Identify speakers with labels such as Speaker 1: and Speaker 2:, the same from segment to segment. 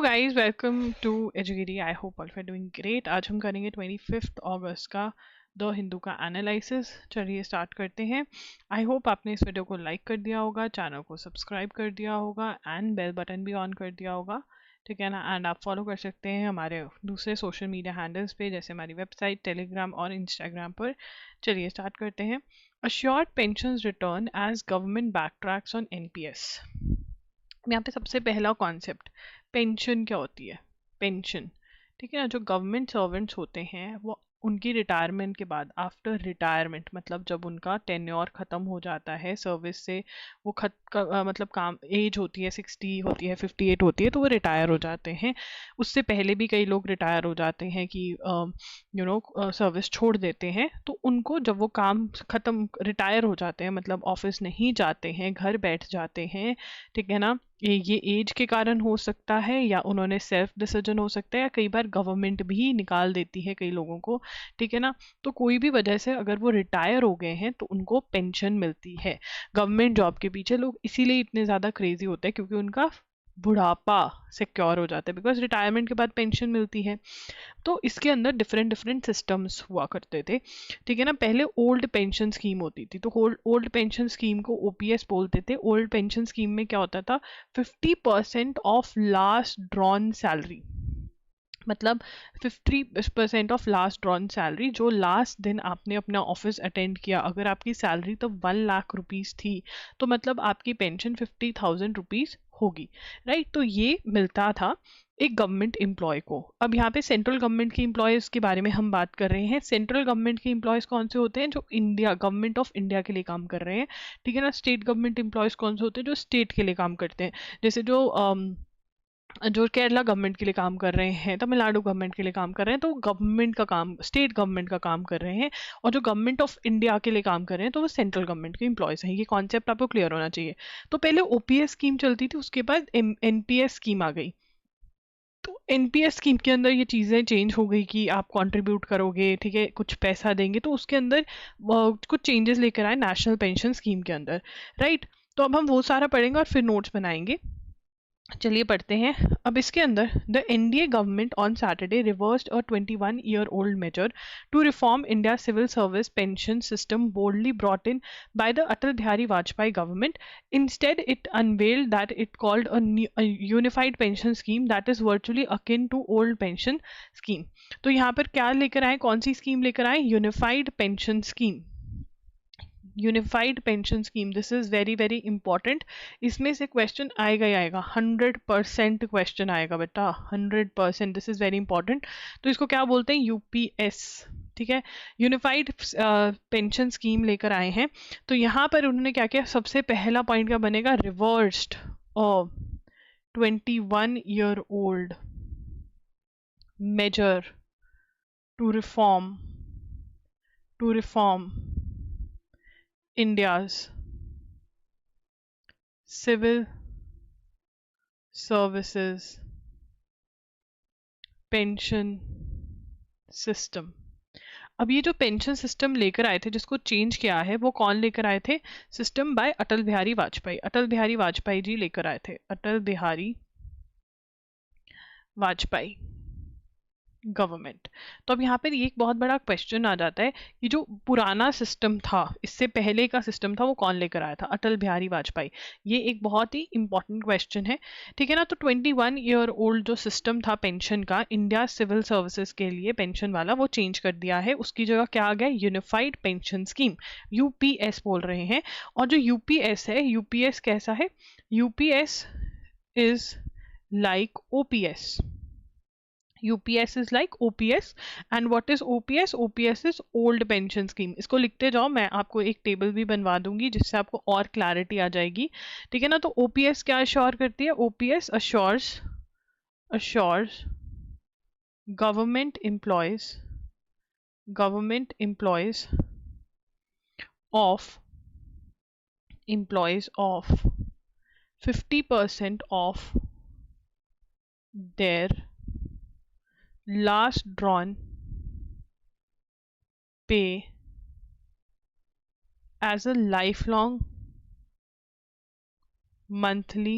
Speaker 1: Guys welcome to एजुगिरी। I hope all are doing great. आज हम करेंगे 25 अगस्त का द हिंदू का एनालिसिस। चलिए स्टार्ट करते हैं। आई होप आपने इस वीडियो को लाइक कर दिया होगा, चैनल को सब्सक्राइब कर दिया होगा एंड बेल बटन भी ऑन कर दिया होगा, ठीक है ना। एंड आप फॉलो कर सकते हैं हमारे दूसरे सोशल मीडिया हैंडल्स पे, जैसे हमारी वेबसाइट, टेलीग्राम और इंस्टाग्राम पर। चलिए स्टार्ट करते हैं। Assured pension return as government backtracks on NPS. यहाँ पे सबसे पहला कॉन्सेप्ट, पेंशन क्या होती है। पेंशन, ठीक है ना। जो गवर्नमेंट सर्वेंट्स होते हैं वो उनकी रिटायरमेंट के बाद, आफ्टर रिटायरमेंट मतलब जब उनका टेन्योर ख़त्म हो जाता है सर्विस से, वो मतलब काम एज होती है 60 होती है 58 होती है, तो वो रिटायर हो जाते हैं। उससे पहले भी कई लोग रिटायर हो जाते हैं कि सर्विस छोड़ देते हैं। तो उनको जब वो काम ख़त्म रिटायर हो जाते हैं, मतलब ऑफिस नहीं जाते हैं, घर बैठ जाते हैं, ठीक है ना। ये एज के कारण हो सकता है या उन्होंने सेल्फ डिसीजन हो सकता है, या कई बार गवर्नमेंट भी निकाल देती है कई लोगों को, ठीक है ना। तो कोई भी वजह से अगर वो रिटायर हो गए हैं तो उनको पेंशन मिलती है। गवर्नमेंट जॉब के पीछे लोग इसीलिए इतने ज़्यादा क्रेजी होते हैं क्योंकि उनका बुढ़ापा सिक्योर हो जाता है, बिकॉज रिटायरमेंट के बाद पेंशन मिलती है। तो इसके अंदर डिफरेंट डिफरेंट सिस्टम्स हुआ करते थे, ठीक है ना। पहले ओल्ड पेंशन स्कीम होती थी, तो ओल्ड पेंशन स्कीम को ओपीएस बोलते थे। ओल्ड पेंशन स्कीम में क्या होता था, 50% ऑफ लास्ट ड्रॉन सैलरी, मतलब 50% ऑफ लास्ट ड्रॉन सैलरी, जो लास्ट दिन आपने अपना ऑफिस अटेंड किया। अगर आपकी सैलरी तो 1 लाख रुपीज़ थी, तो मतलब आपकी पेंशन 50,000 रुपीज़ होगी, राइट। तो ये मिलता था एक गवर्नमेंट एम्प्लॉय को। अब यहाँ पे सेंट्रल गवर्नमेंट के एम्प्लॉयज़ के बारे में हम बात कर रहे हैं। सेंट्रल गवर्नमेंट के एम्प्लॉयज़ कौन से होते हैं, जो इंडिया गवर्नमेंट ऑफ इंडिया के लिए काम कर रहे हैं, ठीक है ना। स्टेट गवर्नमेंट एम्प्लॉयज़ कौन से होते हैं, जो स्टेट के लिए काम करते हैं, जैसे जो केरला गवर्नमेंट के लिए काम कर रहे हैं, तमिलनाडु गवर्नमेंट के लिए काम कर रहे हैं, तो गवर्नमेंट का काम, स्टेट गवर्नमेंट का काम कर रहे हैं। और जो गवर्नमेंट ऑफ इंडिया के लिए काम कर रहे हैं तो वो सेंट्रल गवर्नमेंट के एम्प्लॉयज़ हैं। ये कॉन्सेप्ट आपको क्लियर होना चाहिए। तो पहले ओपीएस स्कीम चलती थी, उसके बाद एनपीएस स्कीम आ गई। तो एनपीएस स्कीम के अंदर ये चीज़ें चेंज हो गई कि आप कंट्रीब्यूट करोगे, ठीक है, कुछ पैसा देंगे, तो उसके अंदर कुछ चेंजेस लेकर आए नेशनल पेंशन स्कीम के अंदर, राइट। तो अब हम वो सारा पढ़ेंगे और फिर नोट्स बनाएंगे। चलिए पढ़ते हैं। अब इसके अंदर, the NDA government on Saturday reversed a 21 year old measure to reform India civil service pension system boldly brought in by the Atal Bihari Vajpayee government. Instead, it unveiled that it called a unified pension scheme that is virtually akin to old pension scheme. तो यहाँ पर क्या लेकर आए, कौन सी scheme लेकर आए, unified pension scheme. Unified pension scheme, this is very very important. इसमें से क्वेश्चन आएगा ही आएगा, 100% क्वेश्चन आएगा बेटा, 100%। This is very important. तो इसको क्या बोलते हैं, यूपीएस, ठीक है। यूनिफाइड पेंशन स्कीम लेकर आए हैं। तो यहाँ पर उन्होंने क्या किया, सबसे पहला पॉइंट क्या बनेगा, reversed 21 year old measure to reform India's civil services pension system। अब ये जो पेंशन सिस्टम लेकर आए थे, जिसको चेंज किया है, वो कौन लेकर आए थे, सिस्टम बाय अटल बिहारी वाजपेयी। अटल बिहारी वाजपेयी जी लेकर आए थे, अटल बिहारी वाजपेयी गवर्नमेंट। तो अब यहाँ पर ये एक बहुत बड़ा क्वेश्चन आ जाता है कि जो पुराना सिस्टम था, इससे पहले का सिस्टम था, वो कौन लेकर आया था, अटल बिहारी वाजपेयी। ये एक बहुत ही इंपॉर्टेंट क्वेश्चन है, ठीक है ना। तो 21 ईयर ओल्ड जो सिस्टम था पेंशन का, इंडिया सिविल सर्विसेज के लिए पेंशन वाला, वो चेंज कर दिया है। उसकी जगह क्या आ गया, यूनिफाइड पेंशन स्कीम, यूपीएस बोल रहे हैं। और जो यूपीएस है, यूपीएस कैसा है, UPS is like OPS. UPS is like OPS. And what is OPS? OPS is old pension scheme. इसको लिखते जाओ, मैं आपको एक टेबल भी बनवा दूंगी जिससे आपको और क्लैरिटी आ जाएगी, ठीक है ना। तो OPS क्या अश्योर करती है, OPS assures government employees of 50% of their last drawn pay as a lifelong monthly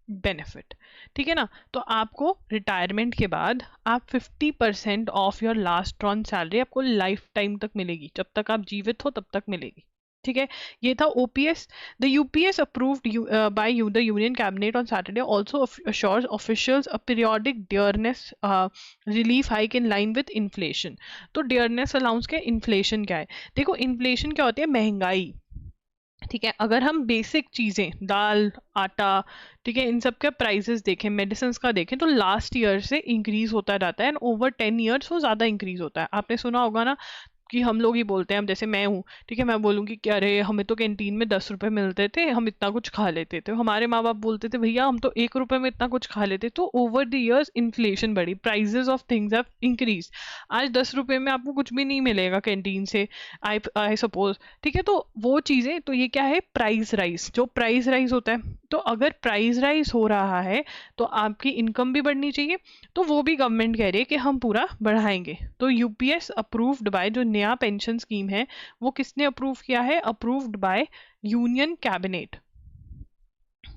Speaker 1: benefit, ठीक है ना। तो आपको रिटायरमेंट के बाद आप 50% of your last drawn salary आपको लाइफ टाइम तक मिलेगी, जब तक आप जीवित हो तब तक मिलेगी, ठीक है। ये था OPS. The UPS approved by you the union cabinet on Saturday also assures officials a periodic dearness relief hike in line with inflation. तो डियरनेस अलाउंस क्या, इन्फ्लेशन क्या है? देखो इन्फ्लेशन क्या होती है, महंगाई, ठीक है। अगर हम बेसिक चीजें, दाल, आटा, ठीक है, इन सब के प्राइसेस देखें, मेडिसिन का देखें, तो लास्ट ईयर से इंक्रीज होता रहता है एंड ओवर 10 ईयर्स वो ज्यादा इंक्रीज होता है। आपने सुना होगा ना कि हम लोग ही बोलते हैं, हम जैसे मैं हूँ, ठीक है, मैं बोलूँगी कि अरे हमें तो कैंटीन में 10 रुपए मिलते थे, हम इतना कुछ खा लेते थे। हमारे माँ बाप बोलते थे भैया हम तो 1 रुपए में इतना कुछ खा लेते। तो ओवर द इयर्स इन्फ्लेशन बढ़ी, prices of things have increase. आज 10 रुपए में आपको कुछ भी नहीं मिलेगा कैंटीन से, आई सपोज, ठीक है। तो वो चीजें, तो ये क्या है, प्राइस राइज, जो प्राइस राइज होता है। तो अगर प्राइस राइज हो रहा है तो आपकी इनकम भी बढ़नी चाहिए, तो वो भी गवर्नमेंट कह रही है कि हम पूरा बढ़ाएंगे। तो यूपीएस अप्रूव्ड बाय, जो नया पेंशन स्कीम है वो किसने अप्रूव किया है, approved by union cabinet.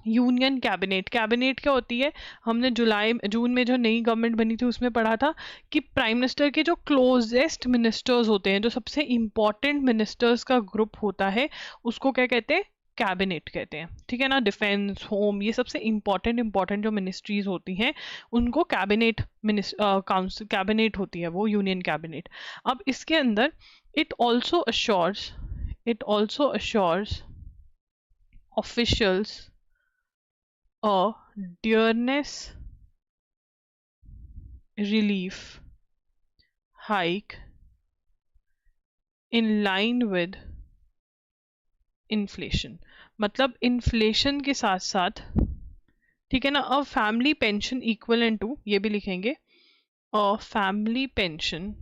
Speaker 1: Union cabinet, cabinet क्या होती है, हमने जुलाई जून में जो नई गवर्नमेंट बनी थी उसमें पढ़ा था कि प्राइम मिनिस्टर के जो क्लोजेस्ट मिनिस्टर्स होते हैं, जो सबसे इंपॉर्टेंट मिनिस्टर्स का ग्रुप होता है, उसको क्या कहते हैं, कैबिनेट कहते हैं, ठीक है ना। डिफेंस, होम, ये सबसे इंपॉर्टेंट इंपॉर्टेंट जो मिनिस्ट्रीज होती हैं उनको कैबिनेट काउंसिल, कैबिनेट होती है वो, यूनियन कैबिनेट। अब इसके अंदर it also assures, it also assures officials a dearness relief hike in line with inflation। मतलब इन्फ्लेशन के साथ साथ, ठीक है ना। A family pension equivalent to, ये भी लिखेंगे, a family pension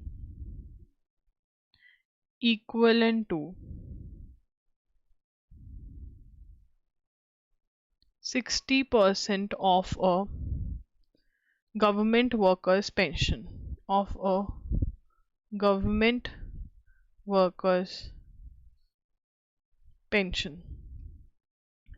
Speaker 1: equivalent to 60% of a government workers pension, of a government workers pension,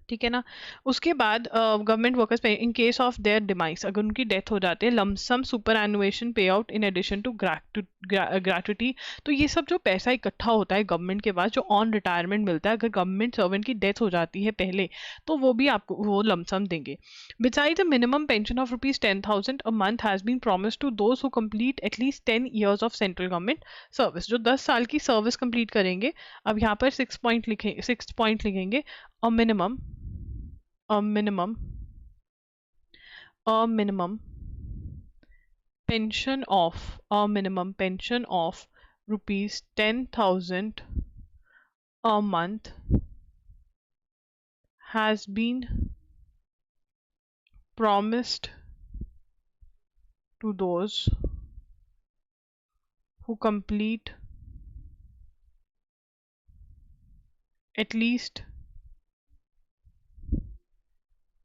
Speaker 1: ठीक है ना। उसके बाद गवर्नमेंट वर्कर्स पे in case of their demise, अगर उनकी डेथ हो जाती है, लमसम सुपर एनुएशन पे आउट इन एडिशन टू ग्रेटुटी। तो ये सब जो पैसा इकट्ठा होता है गवर्नमेंट के पास, जो ऑन रिटायरमेंट मिलता है, अगर गवर्नमेंट सर्वेंट की डेथ हो जाती है पहले, तो वो भी आपको वो लमसम देंगे। Beside the minimum pension of ₹10,000 a month has been promised to those who complete at least 10 years of central government service, जो 10 साल की सर्विस कंप्लीट करेंगे। अब यहाँ पर 6 पॉइंट लिखेंगे, a minimum a minimum a minimum pension of a minimum pension of ₹10,000 a month has been promised to those who complete at least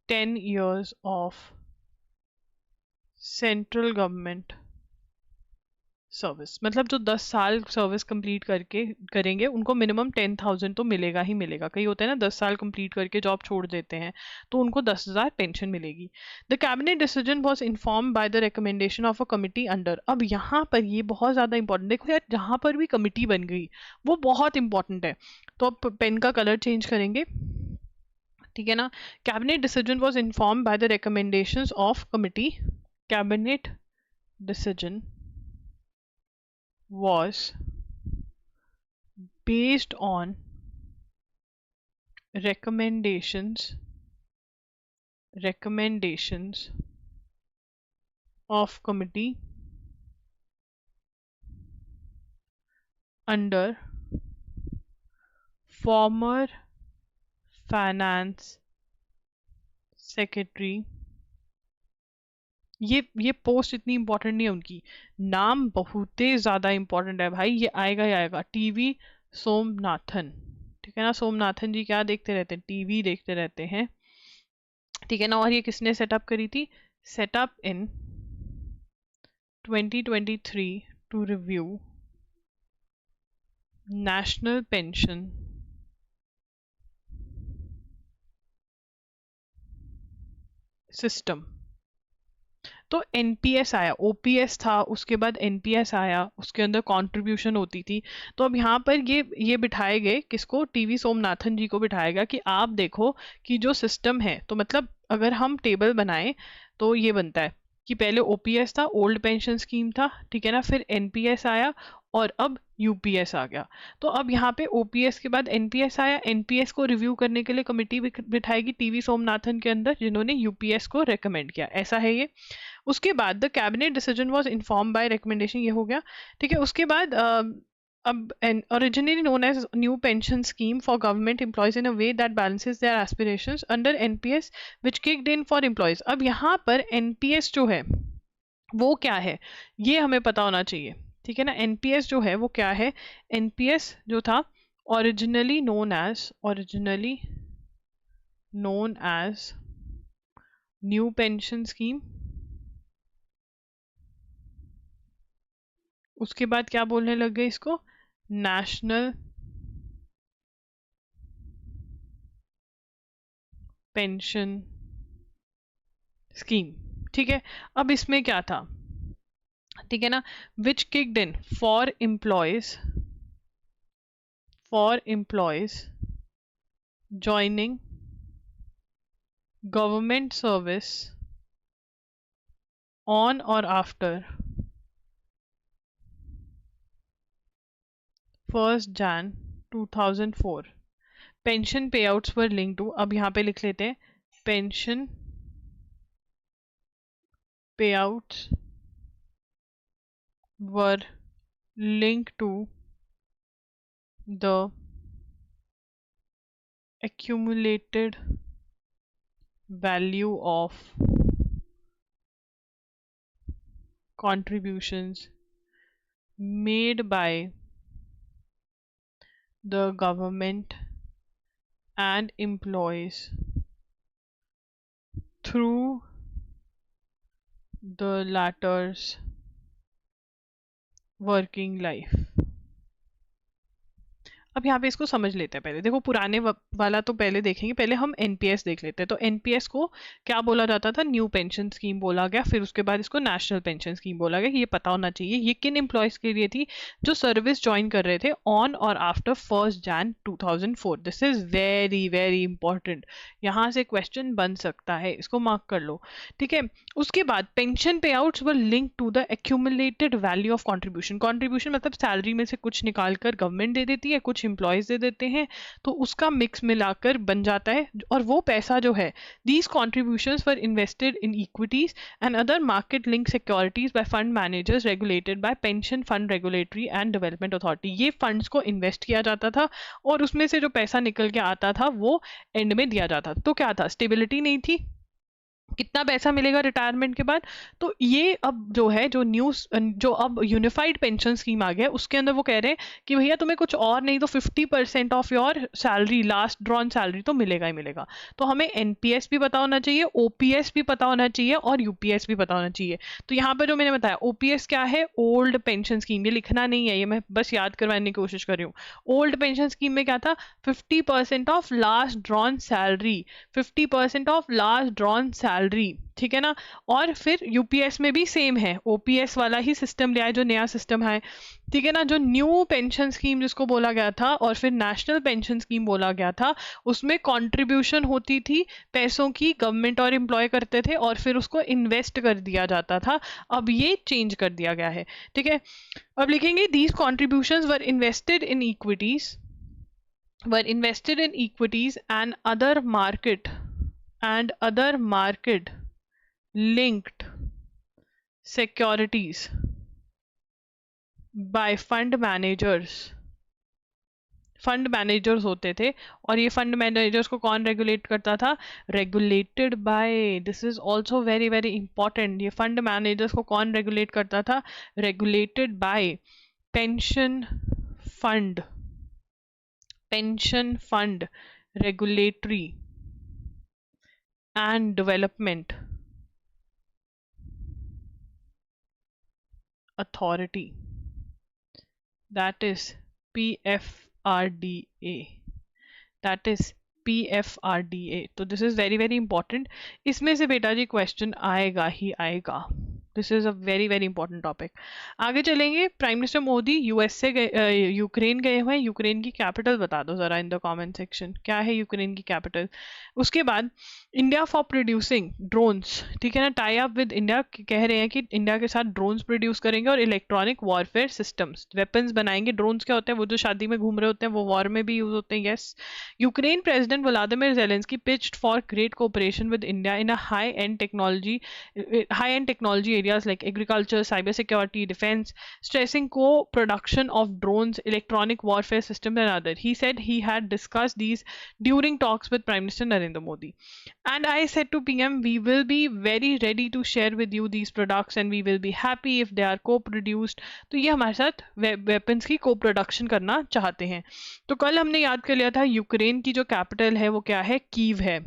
Speaker 1: 10 years of central government service. मतलब जो 10 साल service complete करके करेंगे उनको minimum 10,000 तो मिलेगा ही मिलेगा। कई होता है ना 10 साल कंप्लीट करके जॉब छोड़ देते हैं, तो उनको 10,000 पेंशन मिलेगी। The cabinet decision was inform by the recommendation of a committee under. अब यहाँ पर ये बहुत ज़्यादा इंपॉर्टेंट, देखो यार जहाँ पर भी कमिटी बन गई वो बहुत इंपॉर्टेंट है। तो अब पेन का कलर चेंज करेंगे, ठीक है ना। Cabinet decision was inform by the recommendation of committee, cabinet decision was based on recommendations of committee under former finance secretary। ये पोस्ट इतनी इंपॉर्टेंट नहीं है उनकी, नाम बहुत ही ज्यादा इंपॉर्टेंट है भाई, ये आएगा ही आएगा, टीवी सोमनाथन, ठीक है ना। सोमनाथन जी क्या देखते रहते हैं, टीवी देखते रहते हैं, ठीक है ना। और ये किसने सेटअप करी थी, setup in 2023 to review national pension system. तो एनपीएस आया, ओपीएस था, उसके बाद एनपीएस आया, उसके अंदर कंट्रीब्यूशन होती थी। तो अब यहाँ पर ये बिठाए गए, किसको, टीवी सोमनाथन जी को बिठाया गया कि आप देखो कि जो सिस्टम है, तो मतलब अगर हम टेबल बनाएं तो ये बनता है कि पहले ओपीएस था, ओल्ड पेंशन स्कीम था, ठीक है ना, फिर एनपीएस आया और अब यूपीएस आ गया। तो अब यहाँ पे ओपीएस के बाद एनपीएस आया, एनपीएस को रिव्यू करने के लिए कमेटी बिठाएगी टीवी सोमनाथन के अंदर, जिन्होंने यूपीएस को रेकमेंड किया, ऐसा है ये। उसके बाद the cabinet decision was inform bye recommendation, ये हो गया, ठीक है। उसके बाद अब originally known as new pension scheme for government employees in a way that balances their aspirations under NPS which kicked in for employees। अब यहाँ पर NPS जो है वो क्या है, ये हमें पता होना चाहिए, ठीक है ना। NPS जो है वो क्या है, NPS जो था originally known as new pension scheme। उसके बाद क्या बोलने लग गए इसको, नेशनल पेंशन स्कीम, ठीक है। अब इसमें क्या था, ठीक है ना, which kicked in for employees joining government service on or after 1 Jan 2004। Pension payouts were link to, अब यहाँ पे लिख लेते हैं, pension payouts were linked to the accumulated value of contributions made by the government and employees through the latter's working life। अब यहाँ पे इसको समझ लेते हैं, पहले देखो पुराने वाला तो पहले देखेंगे, पहले हम एनपीएस देख लेते हैं। तो एनपीएस को क्या बोला जाता था, न्यू पेंशन स्कीम बोला गया, फिर उसके बाद इसको नेशनल पेंशन स्कीम बोला गया। ये पता होना चाहिए ये किन एम्प्लॉयज के लिए थी, जो सर्विस ज्वाइन कर रहे थे on or after 1 Jan 2004। This is very very important, यहाँ से क्वेश्चन बन सकता है, इसको मार्क कर लो, ठीक है। उसके बाद pension payouts were link to the accumulated value of contribution. Contribution मतलब सैलरी में से कुछ निकाल कर गवर्नमेंट दे देती है, कुछ एम्प्लॉयज दे देते हैं, तो उसका मिक्स मिलाकर बन जाता है। और वो पैसा जो है, these contributions were invested in equities and other market link securities by fund managers regulated by pension fund regulatory and development authority. ये फंड्स को इन्वेस्ट किया जाता था और उसमें से जो पैसा निकल के आता था वो एंड में दिया जाता था। तो क्या था, स्टेबिलिटी नहीं थी, कितना पैसा मिलेगा रिटायरमेंट के बाद। तो ये अब जो है, जो अब यूनिफाइड पेंशन स्कीम आ गया, उसके अंदर वो कह रहे हैं कि भैया तुम्हें कुछ और नहीं तो 50% of your salary, last drawn salary तो मिलेगा ही मिलेगा। तो हमें एनपीएस भी पता होना चाहिए, ओपीएस भी पता होना चाहिए और यूपीएस भी पता होना चाहिए। तो यहाँ पर जो मैंने बताया, ओपीएस क्या है, ओल्ड पेंशन स्कीम, ये लिखना नहीं है, ये मैं बस याद करवाने की कोशिश कर रही हूँ। ओल्ड पेंशन स्कीम में क्या था, 50% of last drawn salary, 50% of last drawn salary, ठीक है ना। और फिर यूपीएस में भी सेम है, ओपीएस वाला ही सिस्टम लिया है, जो नया सिस्टम है, ठीक है ना। जो न्यू पेंशन स्कीम जिसको बोला गया था और फिर नेशनल पेंशन स्कीम बोला गया था, उसमें कंट्रीब्यूशन होती थी पैसों की, गवर्नमेंट और एम्प्लॉय करते थे और फिर उसको इन्वेस्ट कर दिया जाता था। अब ये चेंज कर दिया गया है, ठीक है। अब लिखेंगे, these contributions were invested in equities and other market linked securities by fund managers होते थे। और ये फंड मैनेजर्स को कौन रेगुलेट करता था, regulated by, this is also very very important, ये फंड मैनेजर्स को कौन रेगुलेट करता था, regulated by pension fund regulatory and development authority, that is PFRDA, that is PFRDA। तो this is very very important, इसमें से बेटा जी क्वेश्चन आएगा ही आएगा। This is a very very important topic. आगे चलेंगे, प्राइम मिनिस्टर मोदी यूएस से गए, यूक्रेन गए हुए हैं। यूक्रेन की कैपिटल बता दो जरा इन द कमेंट सेक्शन, क्या है यूक्रेन की कैपिटल। उसके बाद इंडिया फॉर प्रोड्यूसिंग ड्रोन्स, ठीक है ना, टाई अप विद इंडिया, कह रहे हैं कि इंडिया के साथ ड्रोन्स प्रोड्यूस करेंगे और इलेक्ट्रॉनिक वॉरफेयर सिस्टम्स, वेपन्स बनाएंगे। ड्रोन्स क्या होते हैं, वो जो शादी में घूम रहे होते हैं, वो वॉर में भी यूज होते हैं। Yes, Ukraine president Vladimir Zelensky pitched for great cooperation with India in a high-end technology areas like agriculture, cybersecurity, defense, stressing co-production of drones, electronic warfare systems, and other. He said he had discussed these during talks with Prime Minister Narendra Modi. And I said to PM, we will be very ready to share with you these products and we will be happy if they are co-produced. तो ये हमारे साथ weapons की को production करना चाहते हैं। तो कल हमने याद कर लिया था यूक्रेन की जो कैपिटल है वो क्या है, कीव है।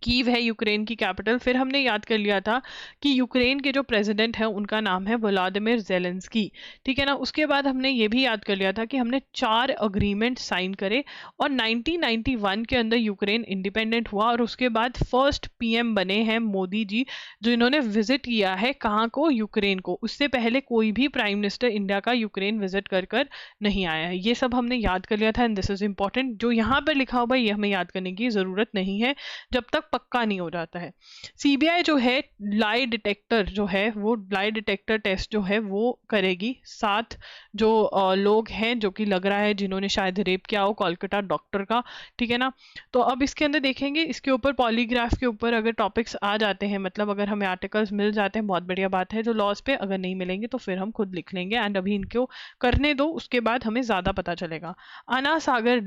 Speaker 1: कीव है यूक्रेन की कैपिटल। फिर हमने याद कर लिया था कि यूक्रेन के जो प्रेसिडेंट हैं उनका नाम है व्लादिमीर जेलेंस्की, ठीक है ना। उसके बाद हमने ये भी याद कर लिया था कि हमने 4 अग्रीमेंट साइन करे और 1991 के अंदर यूक्रेन इंडिपेंडेंट हुआ और उसके बाद फर्स्ट पीएम बने हैं मोदी जी, जो इन्होंने विजिट किया है कहाँ को, यूक्रेन को। उससे पहले कोई भी प्राइम मिनिस्टर इंडिया का यूक्रेन विजिट कर नहीं आया है। ये सब हमने याद कर लिया था एंड दिस इज इंपॉर्टेंट। जो यहाँ पर लिखा हुआ है ये हमें याद करने की जरूरत नहीं है जब तक पक्का नहीं हो जाता है। सीबीआई जो है लाई डिटेक्टर जो है, वो लाई डिटेक्टर टेस्ट जो है वो करेगी। 7 जो लोग हैं जो कि लग रहा है जिन्होंने शायद रेप किया हो, कोलकाता डॉक्टर का, ठीक है ना। तो अब इसके अंदर देखेंगे, इसके ऊपर पॉलीग्राफ के ऊपर अगर टॉपिक्स आ जाते हैं, मतलब अगर हमें आर्टिकल्स मिल जाते हैं, बहुत बढ़िया बात है। जो लॉज पे अगर नहीं मिलेंगे तो फिर हम खुद लिख लेंगे एंड अभी इनको करने दो, उसके बाद हमें ज्यादा पता चलेगा। अना सागर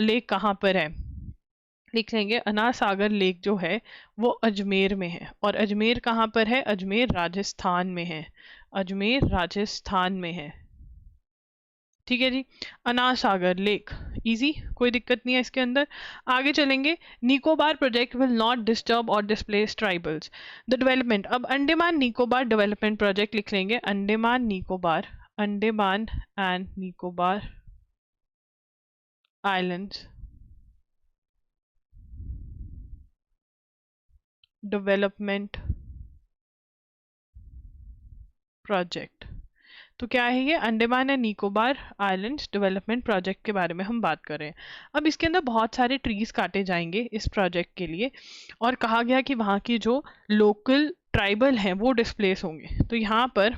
Speaker 1: लेक कहाँ पर है, लिख लेंगे। अनार सागर लेक जो है वो अजमेर में है। और अजमेर कहाँ पर है, अजमेर राजस्थान में है। अजमेर राजस्थान में है, ठीक है जी। अनार सागर लेक, इजी, कोई दिक्कत नहीं है इसके अंदर। आगे चलेंगे, Nicobar project will not disturb और डिस्प्लेस ट्राइबल्स द डेवलपमेंट। अब अंडमान निकोबार डेवलपमेंट प्रोजेक्ट लिख लेंगे। Andaman Nicobar, Andaman and Nicobar islands development project. तो क्या है ये, Andaman and Nicobar islands development project के बारे में हम बात कर रहे हैं। अब इसके अंदर बहुत सारे ट्रीज काटे जाएंगे इस प्रोजेक्ट के लिए और कहा गया कि वहाँ की जो लोकल ट्राइबल हैं वो डिस्प्लेस होंगे। तो यहाँ पर,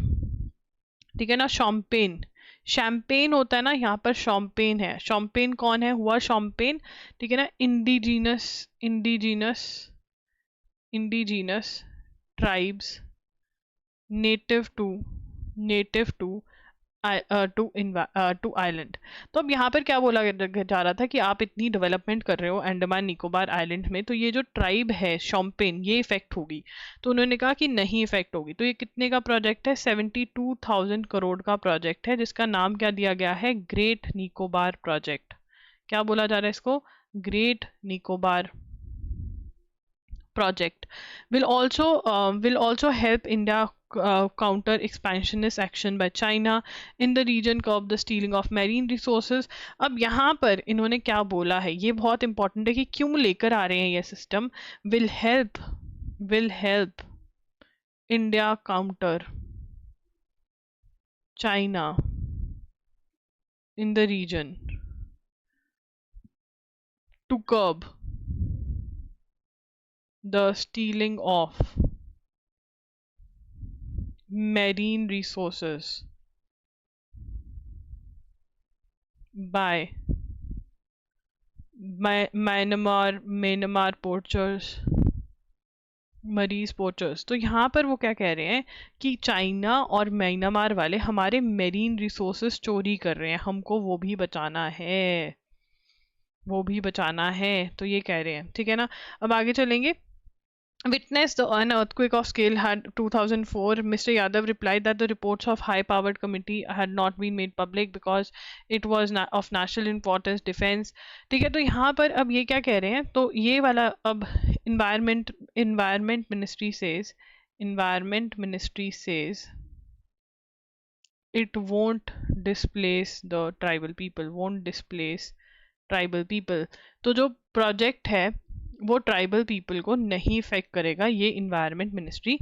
Speaker 1: ठीक है ना, शॉम्पेन, शैम्पेन होता है ना, यहाँ पर शॉम्पेन है। शॉम्पेन कौन है, हुआ शॉम्पेन, ठीक है ना, indigenous indigenous indigenous tribes native to native to island. तो अब यहाँ पर क्या बोला जा रहा था कि आप इतनी डेवलपमेंट कर रहे हो अंडमान निकोबार आइलैंड में, तो ये जो ट्राइब है शॉम्पेन ये इफेक्ट होगी। तो उन्होंने कहा कि नहीं इफेक्ट होगी। तो ये कितने का प्रोजेक्ट है, 72,000 करोड़ का प्रोजेक्ट है, जिसका नाम क्या दिया गया है, ग्रेट निकोबार प्रोजेक्ट। क्या बोला जा रहा है इसको, great Nicobar project will also help India counter expansionist action by China in the region, curb the stealing of marine resources। अब यहाँ पर इन्होंने क्या बोला है, ये बहुत इंपॉर्टेंट है कि क्यों लेकर आ रहे हैं ये system. will help India counter China in the region to curb the stealing of marine resources by Myanmar poachers, मरीज पोचर्स। तो यहाँ पर वो क्या कह रहे हैं कि चाइना और म्यांमार वाले हमारे मेरीन रिसोर्सेस चोरी कर रहे हैं, हमको वो भी बचाना है, वो भी बचाना है। तो ये कह रहे हैं, ठीक है ना। अब आगे चलेंगे, witnessed an earthquake of scale had 2004. Mr. Yadav replied that the reports of high-powered committee had not been made public because it was of national importance, defense। ठीक है, तो यहाँ पर अब ये क्या कह रहे हैं, तो ये वाला अब environment ministry says it won't displace the tribal people, won't displace tribal people. तो जो प्रोजेक्ट है वो ट्राइबल पीपल को नहीं इफेक्ट करेगा, ये इन्वायरमेंट मिनिस्ट्री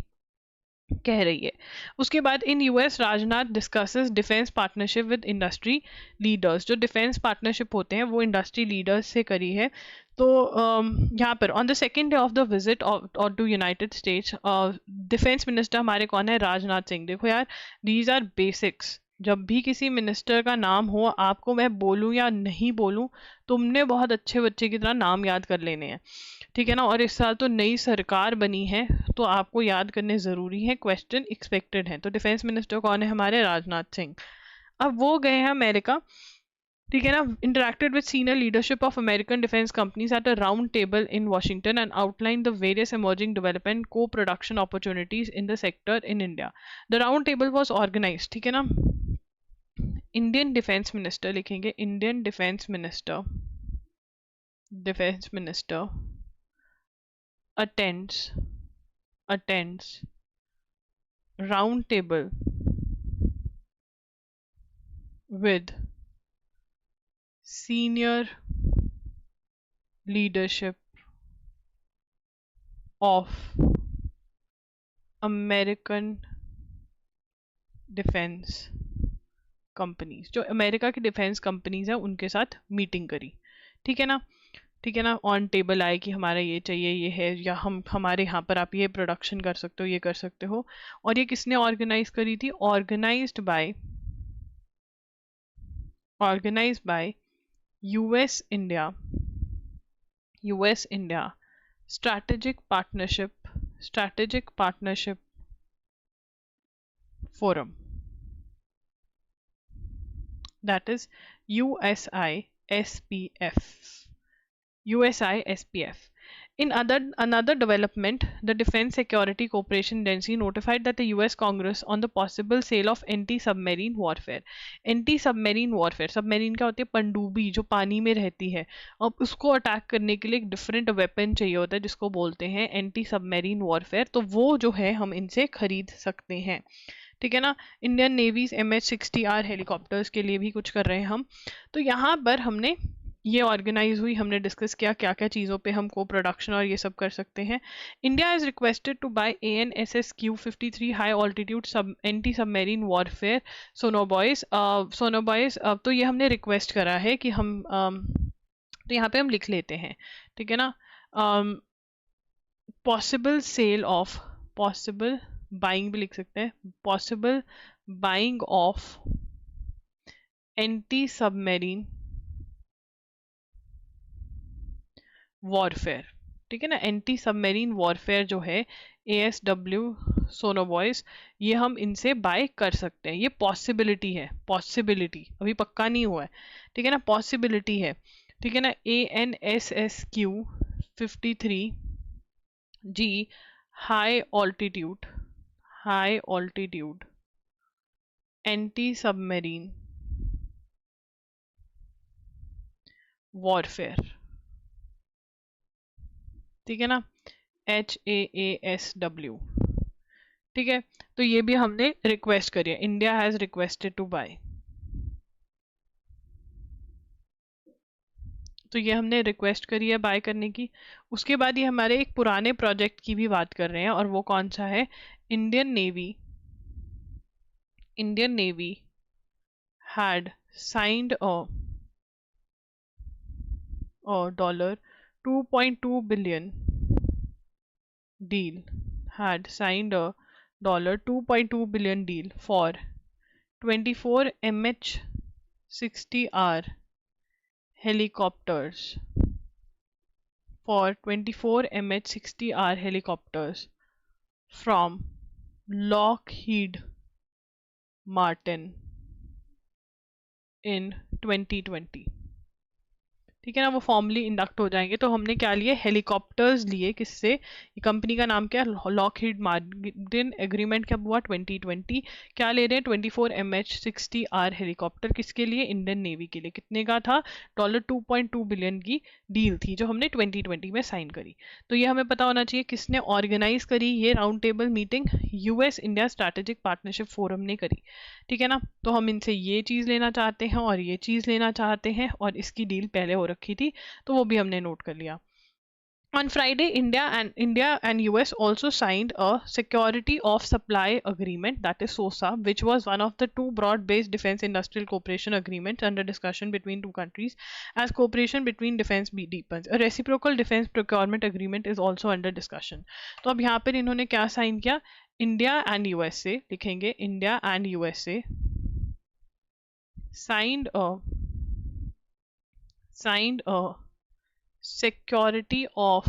Speaker 1: कह रही है। उसके बाद in US Rajnath discusses defence partnership with industry leaders. जो डिफेंस पार्टनरशिप होते हैं वो इंडस्ट्री लीडर्स से करी है। तो यहाँ पर on the second day of the visit और to United States, defence minister हमारे कौन है? राजनाथ सिंह। देखो यार, दीज आर बेसिक्स। जब भी किसी मिनिस्टर का नाम हो, आपको मैं बोलूं या नहीं बोलूं, तुमने बहुत अच्छे बच्चे की तरह नाम याद कर लेने हैं, ठीक है ना। और इस साल तो नई सरकार बनी है, तो आपको याद करने ज़रूरी है, क्वेश्चन एक्सपेक्टेड है। तो डिफेंस मिनिस्टर कौन है हमारे? राजनाथ सिंह। अब वो गए हैं अमेरिका, ठीक है ना। Interacted with senior leadership of American defence companies at a round table in Washington and outline the various emerging development co production opportunities in the sector in India. The round table was organize, ठीक है ना। Indian defence minister लिखेंगे, Indian defence minister attends round table with senior leadership of American defence companies. जो America की defence companies है उनके साथ meeting करी, ठीक है ना। ठीक है ना, ऑन टेबल आए कि हमारा ये चाहिए, ये है, या हम हमारे यहाँ पर आप ये प्रोडक्शन कर सकते हो, ये कर सकते हो। और ये किसने ऑर्गेनाइज करी थी? Organised by US India strategic partnership forum, that is USISPF. In another development, the Defense Security Cooperation Agency notified that the US Congress on the possible sale of anti-submarine warfare. Anti-submarine warfare, submarine क्या होती है? पनडुब्बी जो पानी में रहती है। अब उसको अटैक करने के लिए एक डिफरेंट वेपन चाहिए होता है जिसको बोलते हैं एंटी सबमरीन वॉरफेयर। तो वो जो है हम इनसे खरीद सकते हैं, ठीक है ना। इंडियन नेवी MH-60R हेलीकॉप्टर्स के लिए भी कुछ कर रहे हैं हम। तो यहाँ पर हमने ये ऑर्गेनाइज हुई, हमने डिस्कस किया क्या क्या चीज़ों पे हम को प्रोडक्शन और ये सब कर सकते हैं। India is requested to buy ANSS Q-53 high altitude anti submarine warfare sonobuoys. तो ये हमने रिक्वेस्ट करा है कि हम तो यहाँ पे हम लिख लेते हैं, ठीक है ना। पॉसिबल बाइंग भी लिख सकते हैं, possible buying of anti submarine warfare, ठीक है ना। एंटी सबमरीन वॉरफेयर जो है ASW सोनोबॉयज, ये हम इनसे बाय कर सकते हैं। ये पॉसिबिलिटी है, पॉसिबिलिटी अभी पक्का नहीं हुआ है, ठीक है ना, पॉसिबिलिटी है, ठीक है ना। ANSS Q-53G high altitude anti submarine warfare, ठीक है ना, HAASW, ठीक है। तो ये भी हमने रिक्वेस्ट करी है, India has requested to buy. तो ये हमने रिक्वेस्ट करी है बाय करने की। उसके बाद ये हमारे एक पुराने प्रोजेक्ट की भी बात कर रहे हैं, और वो कौन सा है? Indian navy had signed a $2.2 billion deal for 24 MH-60R helicopters from Lockheed Martin in 2020, ठीक है ना। वो फॉर्मली इंडक्ट हो जाएंगे। तो हमने क्या लिए? हेलीकॉप्टर्स लिए। किससे? ये कंपनी का नाम क्या है? Lockheed Martin. एग्रीमेंट कब हुआ? 2020। क्या ले रहे हैं? 24 MH-60R हेलीकॉप्टर। किसके लिए? इंडियन नेवी के लिए। कितने का था? $2.2 बिलियन की डील थी जो हमने 2020 में साइन करी। तो ये हमें पता होना चाहिए किसने ऑर्गेनाइज करी ये round table meeting? US India strategic partnership forum ने करी, ठीक है ना। तो हम इनसे ये चीज़ लेना चाहते हैं और ये चीज़ लेना चाहते हैं, और इसकी डील पहले हो रखी थी, तो वो भी हमने नोट कर लिया. On Friday, India and US also signed a Security of Supply Agreement, that is SOSA, which was one of the two broad-based defense industrial cooperation agreements under discussion between two countries. As cooperation between defense deepens, a reciprocal defense procurement agreement is also under discussion. तो अब यहाँ पर इन्होंने क्या sign किया? India and USA लिखेंगे. India and USA signed a security of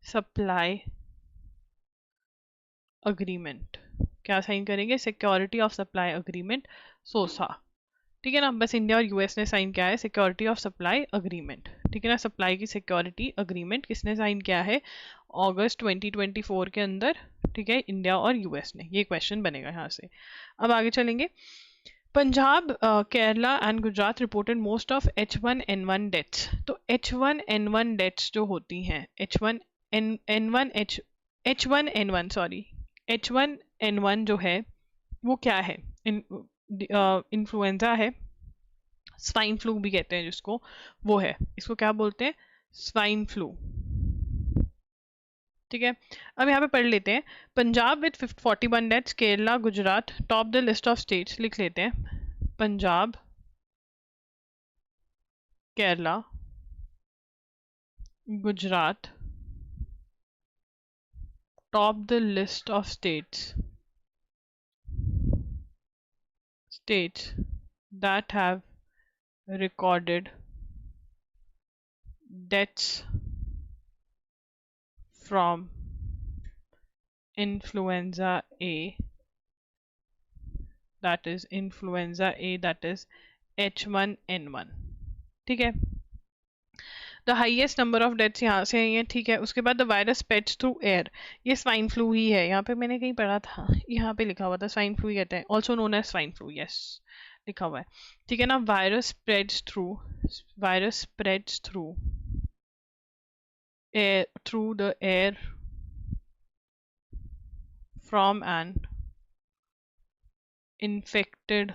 Speaker 1: supply agreement. क्या sign करेंगे? Security of supply agreement, SOSA. ठीक है ना. बस इंडिया और यूएस ने साइन किया है सिक्योरिटी ऑफ सप्लाई अग्रीमेंट. ठीक है ना. सप्लाई की सिक्योरिटी अग्रीमेंट किसने साइन किया है? अगस्त 2024 के अंदर. ठीक है, इंडिया और यूएस ने. ये क्वेश्चन बनेगा यहाँ से. अब आगे चलेंगे. Punjab, Kerala and Gujarat reported most of H1N1 deaths. तो H1N1 डेथ्स जो होती हैं, H1N1 जो है वो क्या है? इन्फ्लुएंजा है, स्वाइन फ्लू भी कहते हैं जिसको, वो है. इसको क्या बोलते हैं? Swine flu. ठीक है. अब यहाँ पे पढ़ लेते हैं. Punjab with 41 deaths, Kerala, Gujarat top the list of states. लिख लेते हैं. Punjab, Kerala, Gujarat top the list of states that have recorded deaths from influenza A, that is H1N1. ठीक है. The highest number of deaths यहाँ से हैं. ठीक है. उसके बाद the virus spreads through air. ये स्वाइन फ्लू ही है. यहाँ पे मैंने कहीं पढ़ा था, यहाँ पे लिखा हुआ था स्वाइन फ्लू ही कहते हैं, also known as swine flu. Yes, लिखा हुआ है. ठीक है ना. Virus spreads through air, through the air from an infected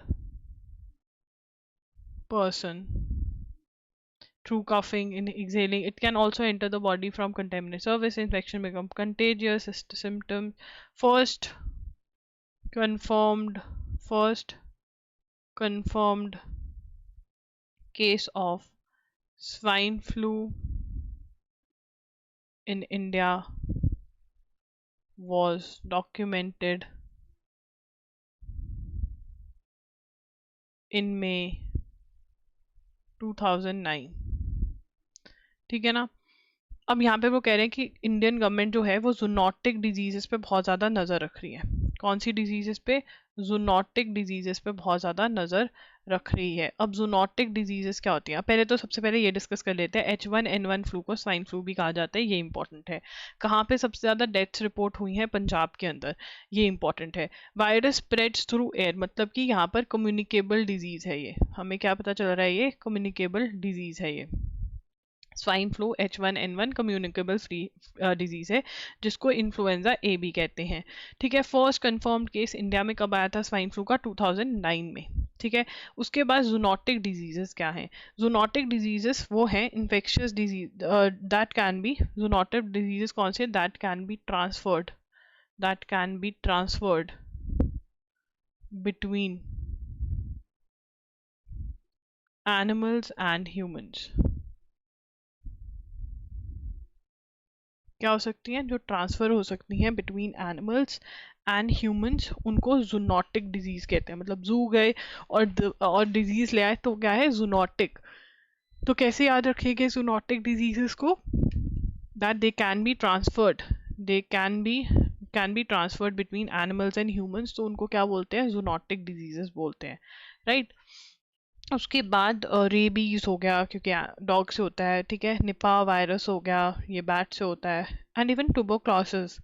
Speaker 1: person through coughing and exhaling. It can also enter the body from contaminated surface. Infection become contagious. Symptoms first confirmed case of swine flu in India was documented in May 2009. ठीक है ना. अब यहाँ पे वो कह रहे हैं कि इंडियन गवर्नमेंट जो है वो जूनोटिक डिजीजेस पे बहुत ज़्यादा नज़र रख रही है. कौन सी डिजीजेस पे? जूनोटिक डिजीजेस पे बहुत ज़्यादा नज़र रख रही है. अब जूनोटिक डिजीजेस क्या होती हैं? पहले तो सबसे पहले ये डिस्कस कर लेते हैं. H1N1 फ्लू को स्वाइन फ्लू भी कहा जाता है. ये इंपॉर्टेंट है. कहाँ पे सबसे ज़्यादा डेथ्स रिपोर्ट हुई हैं? पंजाब के अंदर. ये इंपॉर्टेंट है. वायरस स्प्रेड्स थ्रू एयर, मतलब कि यहाँ पर कम्युनिकेबल डिजीज़ है. ये हमें क्या पता चल रहा है? ये कम्युनिकेबल डिजीज़ है. ये swine flu H1N1 communicable disease है, जिसको इन्फ्लुएंजा ए भी कहते हैं. ठीक है. फर्स्ट कंफर्म्ड केस इंडिया में कब आया था स्वाइन फ्लू का? 2009 में. ठीक है. उसके बाद जूनोटिक डिजीजेस क्या हैं? जूनोटिक डिजीजेस वो हैं infectious disease that can be. Zoonotic diseases कौन से? That can be transferred between animals and humans. क्या हो सकती हैं? जो ट्रांसफ़र हो सकती हैं बिटवीन एनिमल्स एंड ह्यूमंस, उनको जूनोटिक डिजीज़ कहते हैं. मतलब जू गए और डिजीज़ ले आए तो क्या है? जूनोटिक. तो कैसे याद रखेंगे जूनोटिक डिजीज़ को? That they can be transferred between animals and humans. तो उनको क्या बोलते हैं? जूनोटिक डिजीज़ बोलते हैं. राइट. उसके बाद रेबीज हो गया, क्योंकि डॉग से होता है. ठीक है. निपा वायरस हो गया, ये बैट से होता है. एंड इवन ट्यूबरक्लोसिस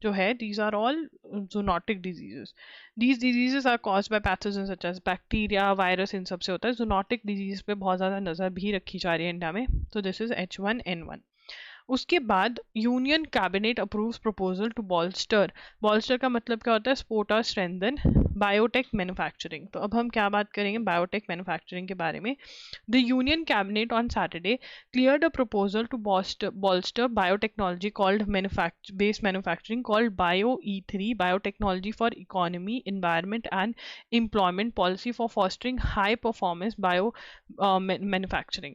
Speaker 1: जो है, these are all zoonotic diseases. These diseases are caused by pathogens such as bacteria, virus, इन सब से होता है. जूनोटिक डिजीज पे बहुत ज़्यादा नज़र भी रखी जा रही है इंडिया में. तो दिस इज H1N1. उसके बाद union cabinet approves proposal to bolster का मतलब क्या होता है, सपोर्ट और स्ट्रेंथन बायोटेक मैन्युफैक्चरिंग। तो अब हम क्या बात करेंगे बायोटेक मैन्युफैक्चरिंग के बारे में। The union cabinet on Saturday cleared a proposal to bolster biotechnology called based manufacturing called BioE3, biotechnology for economy, environment and employment policy for fostering high performance manufacturing।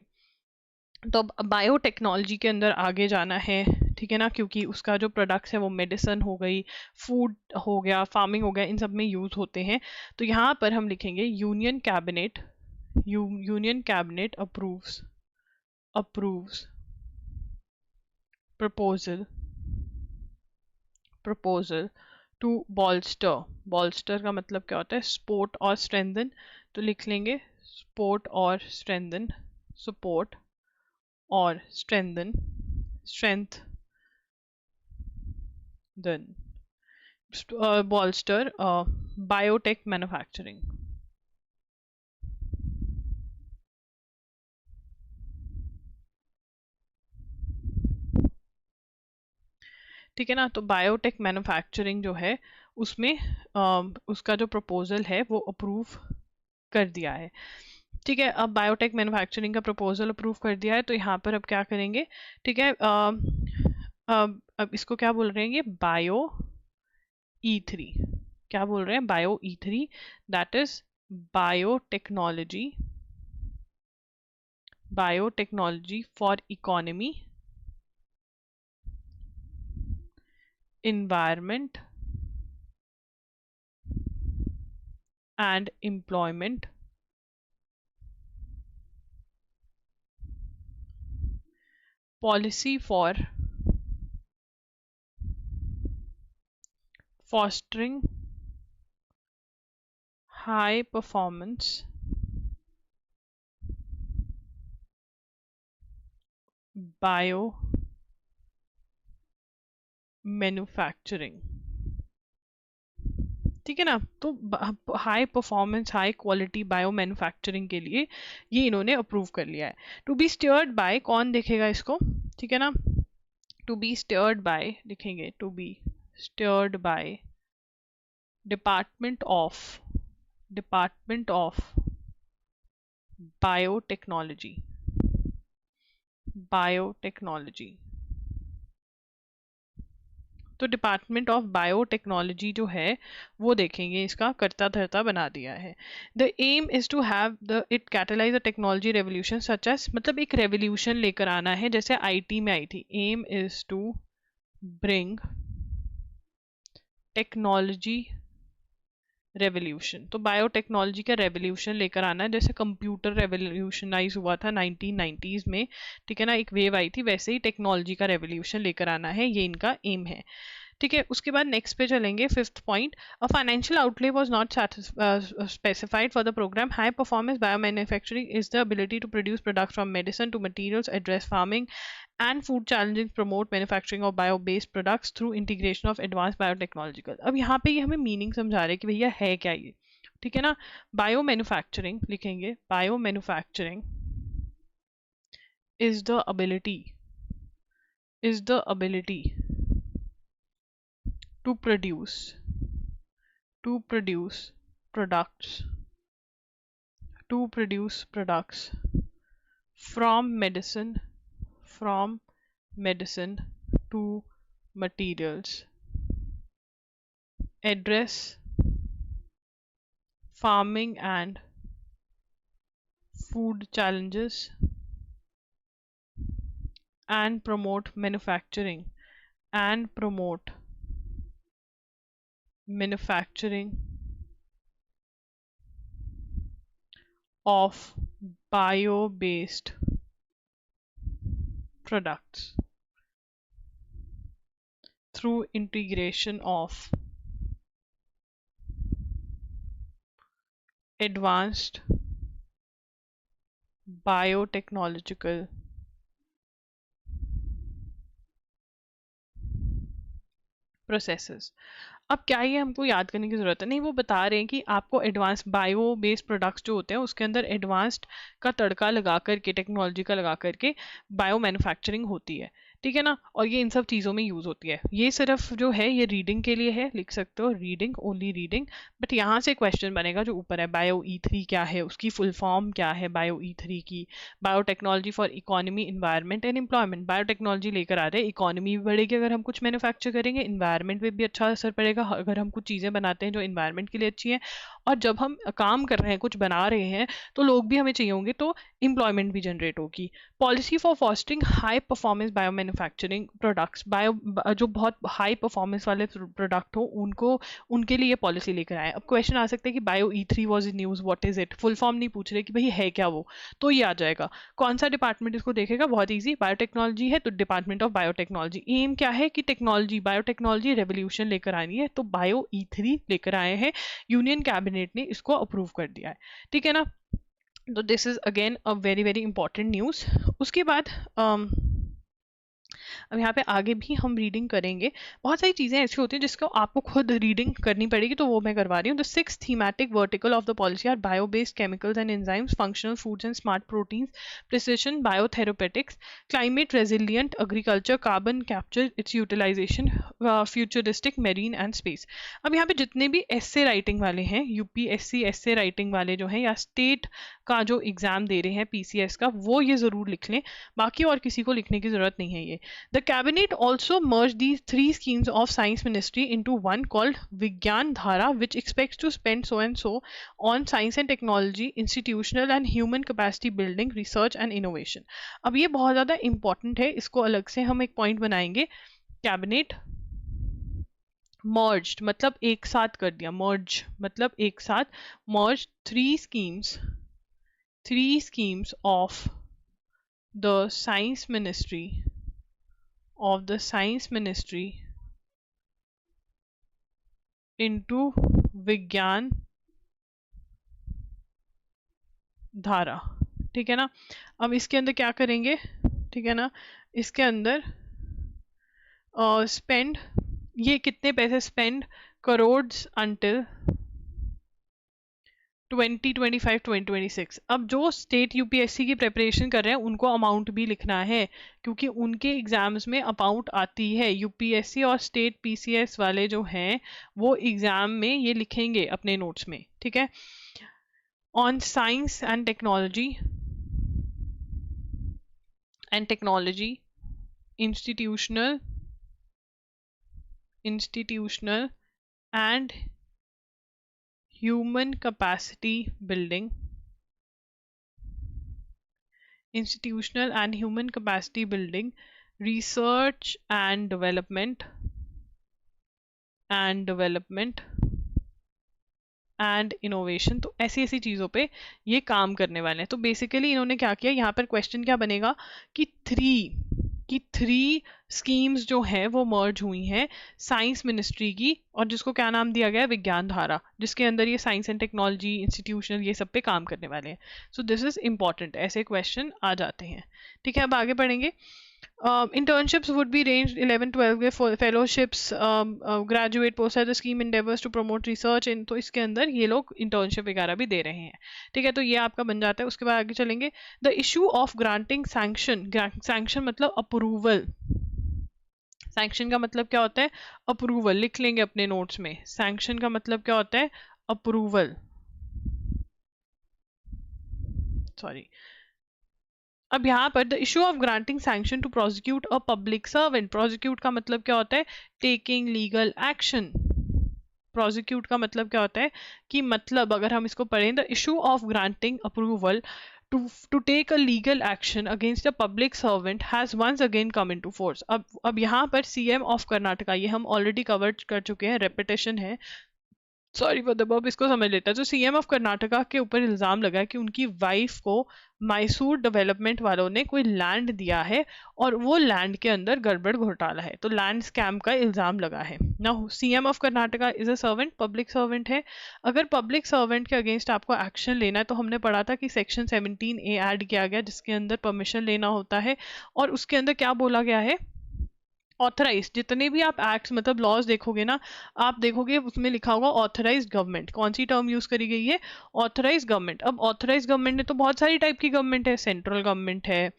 Speaker 1: तो अब बायोटेक्नोलॉजी के अंदर आगे जाना है, ठीक है ना, क्योंकि उसका जो प्रोडक्ट्स है वो मेडिसिन हो गई, फूड हो गया, फार्मिंग हो गया, इन सब में यूज होते हैं। तो यहाँ पर हम लिखेंगे union cabinet approves proposal to bolster का मतलब क्या होता है, सपोर्ट और स्ट्रेंथन। तो लिख लेंगे सपोर्ट और स्ट्रेंथन, सपोर्ट और strengthen bolster biotech manufacturing। ठीक है ना, तो बायोटेक मैन्युफैक्चरिंग जो है उसमें उसका जो प्रपोजल है वो अप्रूव कर दिया है। ठीक है, अब बायोटेक मैन्युफैक्चरिंग का प्रपोजल अप्रूव कर दिया है, तो यहाँ पर अब क्या करेंगे, ठीक है, अब इसको क्या बोल रहे हैं, ये BioE3, क्या बोल रहे हैं, BioE3, that is biotechnology for economy, environment and employment policy for fostering high performance bio manufacturing. ठीक है ना, तो high performance high quality bio manufacturing के लिए ये इन्होंने अप्रूव कर लिया है। टू बी स्टीयर्ड बाय, कौन देखेगा इसको, ठीक है ना, टू बी स्टीयर्ड बाय लिखेंगे, to be steered by department of biotechnology. तो डिपार्टमेंट ऑफ बायोटेक्नोलॉजी जो है वो देखेंगे, इसका करता धरता बना दिया है। The aim is to have the it catalyse a technology revolution such as, मतलब एक रेवोल्यूशन लेकर आना है, जैसे आईटी में आई थी, aim is to bring technology revolution. तो बायोटेक्नोलॉजी का रेवोल्यूशन लेकर आना है, जैसे कंप्यूटर रेवोल्यूशनाइज हुआ था 1990s में, ठीक है ना, एक वेव आई थी, वैसे ही टेक्नोलॉजी का रेवोल्यूशन लेकर आना है, ये इनका एम है। ठीक है, उसके बाद नेक्स्ट पे चलेंगे, fifth point, a financial outlay was not specified for the programme. High performance bio manufacturing is the ability to produce products from medicine to materials, address farming and food challenges, promote manufacturing of bio-based products through integration of advanced biotechnological। अब यहाँ पे ये हमें meaning समझा रहे हैं कि भैया है क्या ये, ठीक है ना। बायो मैन्युफैक्चरिंग लिखेंगे, bio manufacturing is the ability to produce products from medicine to materials, address farming and food challenges, and promote manufacturing of bio-based products through integration of advanced biotechnological processes. अब क्या ये हमको याद करने की जरूरत है, नहीं, वो बता रहे हैं कि आपको एडवांस बायो बेस्ड प्रोडक्ट्स जो होते हैं उसके अंदर एडवांस्ड का तड़का लगा करके, टेक्नोलॉजी का लगा करके बायो मैन्युफैक्चरिंग होती है, ठीक है ना, और ये इन सब चीज़ों में यूज़ होती है। ये सिर्फ जो है ये रीडिंग के लिए है, लिख सकते हो रीडिंग, ओनली रीडिंग। बट यहाँ से क्वेश्चन बनेगा जो ऊपर है, बायो E3 क्या है, उसकी फुल फॉर्म क्या है बायो E3 की। Biotechnology for economy, environment and employment. Biotechnology लेकर आ रहे हैं, इकोनॉमी भी बढ़ेगी अगर हम कुछ मैन्युफैक्चर करेंगे, इन्वायरमेंट पे भी अच्छा असर पड़ेगा अगर हम कुछ चीज़ें बनाते हैं जो इन्वायरमेंट के लिए अच्छी हैं, और जब हम काम कर रहे हैं कुछ बना रहे हैं तो लोग भी हमें चाहिए होंगे, तो एम्प्लॉयमेंट भी जनरेट होगी। Policy for fostering high performance bio manufacturing products, bio जो बहुत हाई परफॉर्मेंस वाले प्रोडक्ट हो उनको, उनके लिए पॉलिसी लेकर आए। अब क्वेश्चन आ सकता है कि bio E3 was in news, what is it, full form नहीं पूछ रहे कि भाई है क्या वो, तो ये आ जाएगा। कौन सा डिपार्टमेंट इसको देखेगा, बहुत ईजी, बायोटेक्नोलॉजी है तो डिपार्टमेंट ऑफ बायोटेक्नोलॉजी। एम क्या है कि टेक्नोलॉजी, बायोटेक्नोलॉजी रेवोल्यूशन लेकर आनी है, तो बायो E3 लेकर आए हैं, यूनियन कैबिनेट ने इसको अप्रूव कर दिया है, ठीक है ना। तो this is again a very very important news. उसके बाद अब यहाँ पे आगे भी हम रीडिंग करेंगे, बहुत सारी चीज़ें ऐसी होती हैं जिसको आपको खुद रीडिंग करनी पड़ेगी, तो वो मैं करवा रही हूँ। The 6th thematic vertical of the policy are bio based chemicals and enzymes, functional foods and smart proteins, precision biotherapeutics, climate resilient agriculture, carbon capture its utilisation, futuristic marine and space. अब यहाँ पे जितने भी एस्से writing वाले हैं, UPSC एस्से writing वाले जो हैं, या स्टेट का जो एग्जाम दे रहे हैं PCS का, वो ये जरूर लिख लें, बाकी और किसी को लिखने की जरूरत नहीं है ये। The cabinet also merged these 3 schemes of science ministry into one called Vigyan Dhara, which expects to spend so and so on science and technology, institutional and human capacity building, research and innovation. अब ये बहुत ज़्यादा important है, इसको अलग से हम एक point बनाएंगे। Cabinet merged मतलब एक साथ कर दिया, merge मतलब एक साथ, merged three schemes of the science ministry into विज्ञान धारा, ठीक है ना। अब इसके अंदर क्या करेंगे, ठीक है ना, इसके अंदर स्पेंड, ये कितने पैसे स्पेंड, करोड्स अंटिल 2025-2026। अब जो स्टेट UPSC की प्रिपरेशन कर रहे हैं उनको अमाउंट भी लिखना है, क्योंकि उनके एग्जाम्स में अमाउंट आती है। UPSC और स्टेट PCS वाले जो हैं वो एग्जाम में ये लिखेंगे अपने नोट्स में, ठीक है। On science and technology institutional and human capacity building, institutional and human capacity building, research and development and innovation. तो ऐसी ऐसी चीज़ों पे ये काम करने वाले हैं। तो बेसिकली इन्होंने क्या किया, यहाँ पर क्वेश्चन क्या बनेगा कि थ्री स्कीम्स जो हैं वो मर्ज हुई हैं साइंस मिनिस्ट्री की, और जिसको क्या नाम दिया गया है, विज्ञान धारा, जिसके अंदर ये साइंस एंड टेक्नोलॉजी, इंस्टीट्यूशनल, ये सब पे काम करने वाले हैं। सो दिस इज इंपॉर्टेंट, ऐसे क्वेश्चन आ जाते हैं, ठीक है। अब आगे पढ़ेंगे। Internships would be ranged 11-12 के, फेलोशिप्स, ग्रेजुएट पोस्ट है, the scheme endeavors to promote research in, तो इसके अंदर ये लोग इंटर्नशिप वगैरह भी दे रहे हैं, ठीक है। तो ये आपका बन जाता है। उसके बाद आगे चलेंगे। The issue of granting sanction मतलब अप्रूवल, सैंक्शन का मतलब क्या होता है, अप्रूवल, लिख लेंगे अपने नोट्स में। सैंक्शन का मतलब क्या होता है, अप्रूवल, सॉरी। अब यहाँ पर the issue of granting sanction to prosecute a public servant, prosecute का मतलब क्या होता है, टेकिंग लीगल एक्शन। प्रोसिक्यूट का मतलब क्या होता है कि, मतलब अगर हम इसको पढ़ें, the issue of granting approval to take a legal action against a public servant has once again come into force। अब यहाँ पर CM ऑफ कर्नाटका, ये हम ऑलरेडी कवर कर चुके हैं, रेपिटेशन है, सॉरी फॉर द बब, इसको समझ लेता है। तो CM ऑफ कर्नाटका के ऊपर इल्ज़ाम लगा है कि उनकी वाइफ को मैसूर डेवलपमेंट वालों ने कोई लैंड दिया है और वो लैंड के अंदर गड़बड़ घोटाला है, तो लैंड स्कैम का इल्ज़ाम लगा है ना। CM of Karnataka is a servant, public servant है। अगर पब्लिक सर्वेंट के अगेंस्ट आपको एक्शन लेना है, तो हमने पढ़ा था कि सेक्शन 17A ऐड किया गया, जिसके अंदर परमिशन लेना होता है, और उसके अंदर क्या बोला गया है, ऑथराइज, जितने भी आप एक्ट्स मतलब लॉज देखोगे ना, आप देखोगे उसमें लिखा होगा ऑथराइज गवर्नमेंट। कौन सी टर्म यूज करी गई है, ऑथराइज गवर्नमेंट। अब ऑथराइज गवर्नमेंट में तो बहुत सारी टाइप की गवर्नमेंट है, सेंट्रल गवर्नमेंट है,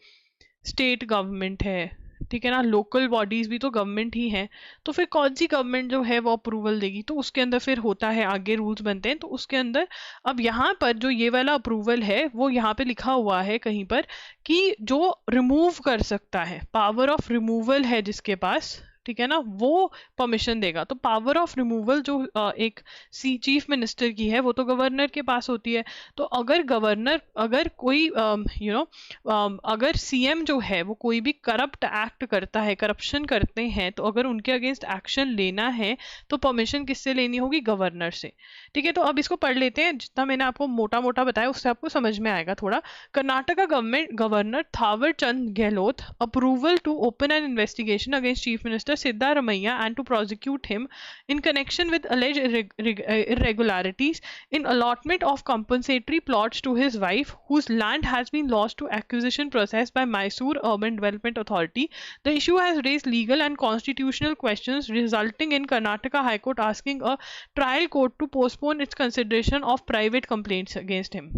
Speaker 1: स्टेट गवर्नमेंट है, ठीक है ना, लोकल बॉडीज भी तो गवर्नमेंट ही है, तो फिर कौन सी गवर्नमेंट जो है वो अप्रूवल देगी, तो उसके अंदर फिर होता है आगे रूल्स बनते हैं। तो उसके अंदर अब यहाँ पर जो ये वाला अप्रूवल है वो यहाँ पे लिखा हुआ है कहीं पर कि जो रिमूव कर सकता है, पावर ऑफ रिमूवल है जिसके पास, ठीक है ना, वो परमिशन देगा। तो पावर ऑफ रिमूवल जो एक चीफ मिनिस्टर की है वो तो गवर्नर के पास होती है। तो अगर गवर्नर, अगर कोई अगर सीएम जो है वो कोई भी करप्ट एक्ट करता है, करप्शन करते हैं, तो अगर उनके अगेंस्ट एक्शन लेना है तो परमिशन किससे लेनी होगी, गवर्नर से। ठीक है, तो अब इसको पढ़ लेते हैं, जितना मैंने आपको मोटा मोटा बताया उससे आपको समझ में आएगा थोड़ा। Karnataka government governor Thawar Chand Gehlot approval to open an investigation against chief minister Siddaramaiah and to prosecute him in connection with alleged irregularities in allotment of compensatory plots to his wife, whose land has been lost to acquisition process by Mysore Urban Development Authority. The issue has raised legal and constitutional questions, resulting in Karnataka High Court asking a trial court to postpone its consideration of private complaints against him.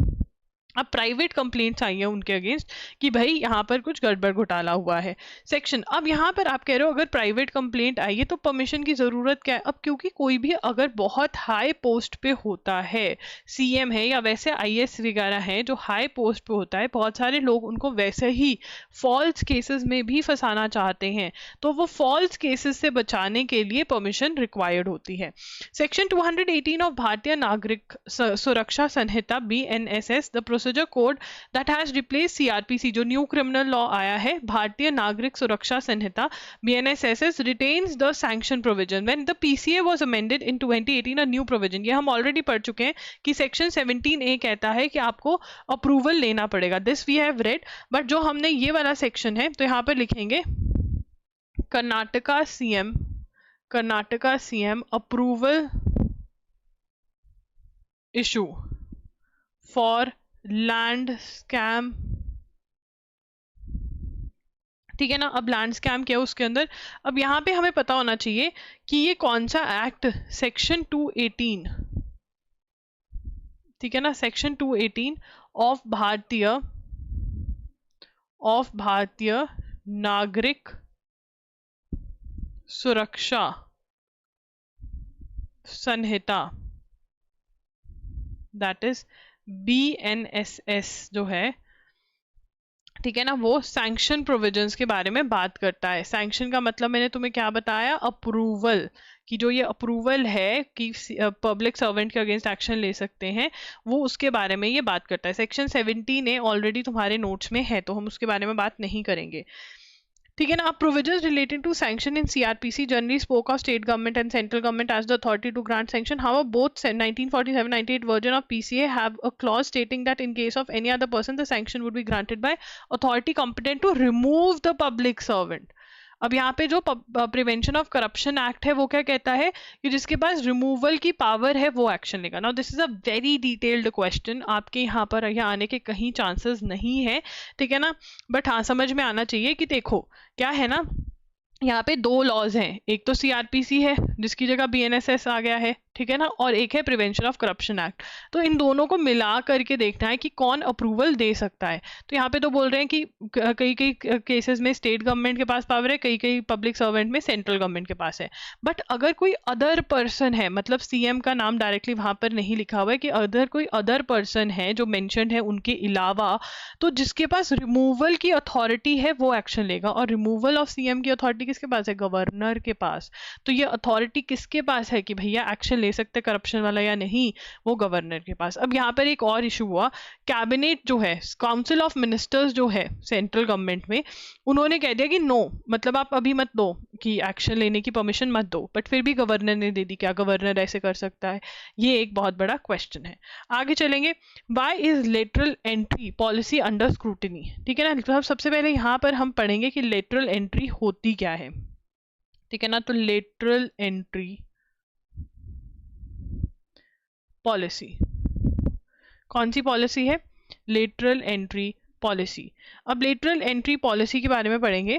Speaker 1: अब private complaints आई है उनके against कि भाई यहाँ पर कुछ गड़बड़ घोटाला हुआ है। सेक्शन, अब यहाँ पर आप कह रहे हो अगर प्राइवेट कंप्लेंट आई है तो परमिशन की ज़रूरत क्या है। अब क्योंकि कोई भी अगर बहुत हाई पोस्ट पे होता है, सीएम है या वैसे आईएएस वगैरह है जो हाई पोस्ट पे होता है, बहुत सारे लोग उनको वैसे ही फॉल्स केसेस में भी फंसाना चाहते हैं, तो वो फॉल्स केसेस से बचाने के लिए परमिशन रिक्वायर्ड होती है। सेक्शन 218 ऑफ भारतीय नागरिक सुरक्षा संहिता BNSS, the procedure code that has replace CrPC, जो न्यू क्रिमिनल लॉ आया है, भारतीय नागरिक सुरक्षा संहिता BNSS retains the sanction provision when the PCA was amended in 2018, a new provision। ये हम ऑलरेडी पढ़ चुके हैं कि सेक्शन 17A कहता है कि आपको अप्रूवल लेना पड़ेगा, this we have read. But जो हमने ये वाला सेक्शन है तो यहाँ पर लिखेंगे Karnataka CM approval issue for land scam. ठीक है ना, अब लैंड स्कैम क्या है उसके अंदर, अब यहाँ पे हमें पता होना चाहिए कि ये कौन सा एक्ट, सेक्शन 218, ठीक है ना, सेक्शन 218 ऑफ भारतीय नागरिक सुरक्षा संहिता, दैट इज BNSS जो है, ठीक है ना, वो सैंक्शन प्रोविजंस के बारे में बात करता है। सैंक्शन का मतलब मैंने तुम्हें क्या बताया, अप्रूवल, कि जो ये अप्रूवल है कि पब्लिक सर्वेंट के अगेंस्ट एक्शन ले सकते हैं, वो उसके बारे में ये बात करता है। सेक्शन 17A ऑलरेडी तुम्हारे नोट्स में है तो हम उसके बारे में बात नहीं करेंगे। ठीक है ना, अब provisions relating to sanction in CrPC generally spoke of state government and central government as the authority to grant sanction. However both 1947-98 version of PCA have a clause stating that in case of any other person the sanction would be granted by authority competent to remove the public servant। अब यहाँ पे जो prevention of corruption act है वो क्या कहता है कि जिसके पास रिमूवल की पावर है वो एक्शन लेगा। Now this is a very detailed question, आपके यहाँ पर यहाँ आने के कहीं चांसेस नहीं है, ठीक है ना, बट हाँ समझ में आना चाहिए कि देखो क्या है ना, यहाँ पे दो लॉज हैं, एक तो सीआरपीसी है जिसकी जगह BNSS आ गया है, ठीक है ना, और एक है प्रिवेंशन ऑफ करप्शन एक्ट। तो इन दोनों को मिला करके देखना है कि कौन अप्रूवल दे सकता है। तो यहाँ पे तो बोल रहे हैं कि कई कई केसेस में स्टेट गवर्नमेंट के पास पावर है, कई कई पब्लिक सर्वेंट में सेंट्रल गवर्नमेंट के पास है। बट अगर कोई अदर पर्सन है, मतलब सीएम का नाम डायरेक्टली वहां पर नहीं लिखा हुआ है, कि अदर कोई अदर पर्सन है जो मेंशन्ड है उनके अलावा, तो जिसके पास रिमूवल की अथॉरिटी है वो एक्शन लेगा। और रिमूवल ऑफ सीएम की अथॉरिटी किसके पास है, गवर्नर के पास। तो ये अथॉरिटी किसके पास है कि भैया एक्शन ले सकते करप्शन वाला या नहीं, वो गवर्नर के पास। अब यहाँ पर एक और इशू हुआ, कैबिनेट जो है, काउंसिल ऑफ मिनिस्टर्स जो है सेंट्रल गवर्नमेंट में, उन्होंने कह दिया कि नो, मतलब आप अभी मत दो कि एक्शन लेने की परमिशन मत दो, बट फिर भी गवर्नर ने दे दी। क्या गवर्नर ऐसे कर सकता है, ये एक बहुत बड़ा क्वेश्चन है। आगे चलेंगे, why is lateral entry policy under scrutiny. ठीक है ना, सबसे पहले यहाँ पर हम पढ़ेंगे कि लेटरल एंट्री होती क्या है, ठीक है ना। तो लेटरल एंट्री पॉलिसी, कौन सी पॉलिसी है, लेटरल एंट्री पॉलिसी। अब लेटरल एंट्री पॉलिसी के बारे में पढ़ेंगे।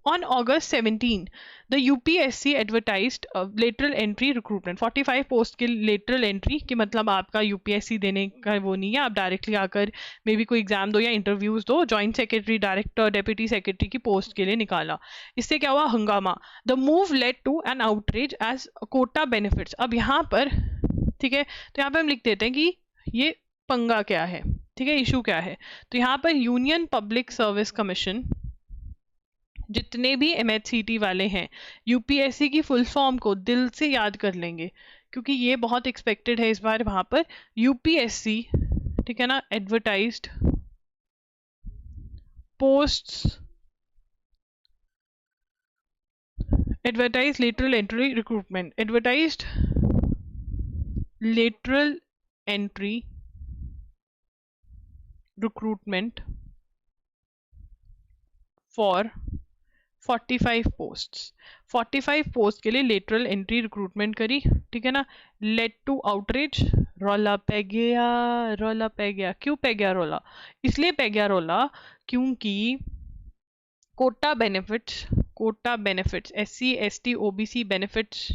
Speaker 1: On August 17, the UPSC advertised lateral entry recruitment 45 post के lateral entry कि मतलब आपका UPSC देने का वो नहीं है, आप डायरेक्टली आकर मे बी कोई एग्जाम दो या इंटरव्यूज दो. Joint secretary, director, deputy secretary की पोस्ट के लिए निकाला. इससे क्या हुआ? हंगामा. The move led to an outreach as quota benefits. अब यहाँ पर ठीक है, तो यहाँ पे हम लिख देते हैं कि ये पंगा क्या है, ठीक है, इशू क्या है. तो यहाँ पर यूनियन पब्लिक सर्विस कमीशन, जितने भी MHCT वाले हैं UPSC की फुल फॉर्म को दिल से याद कर लेंगे क्योंकि ये बहुत एक्सपेक्टेड है इस बार. वहां पर UPSC, ठीक है ना, advertised posts, advertise lateral entry recruitment, advertised lateral entry recruitment for 45 posts. 45 post के लिए लेटरल एंट्री रिक्रूटमेंट करी, ठीक है ना. Led to outreach. रौला पे गया, रौला पे गया. क्यों पे गया रौला? इसलिए पे गया रौला क्योंकि quota benefits, quota benefits, SC ST OBC benefits,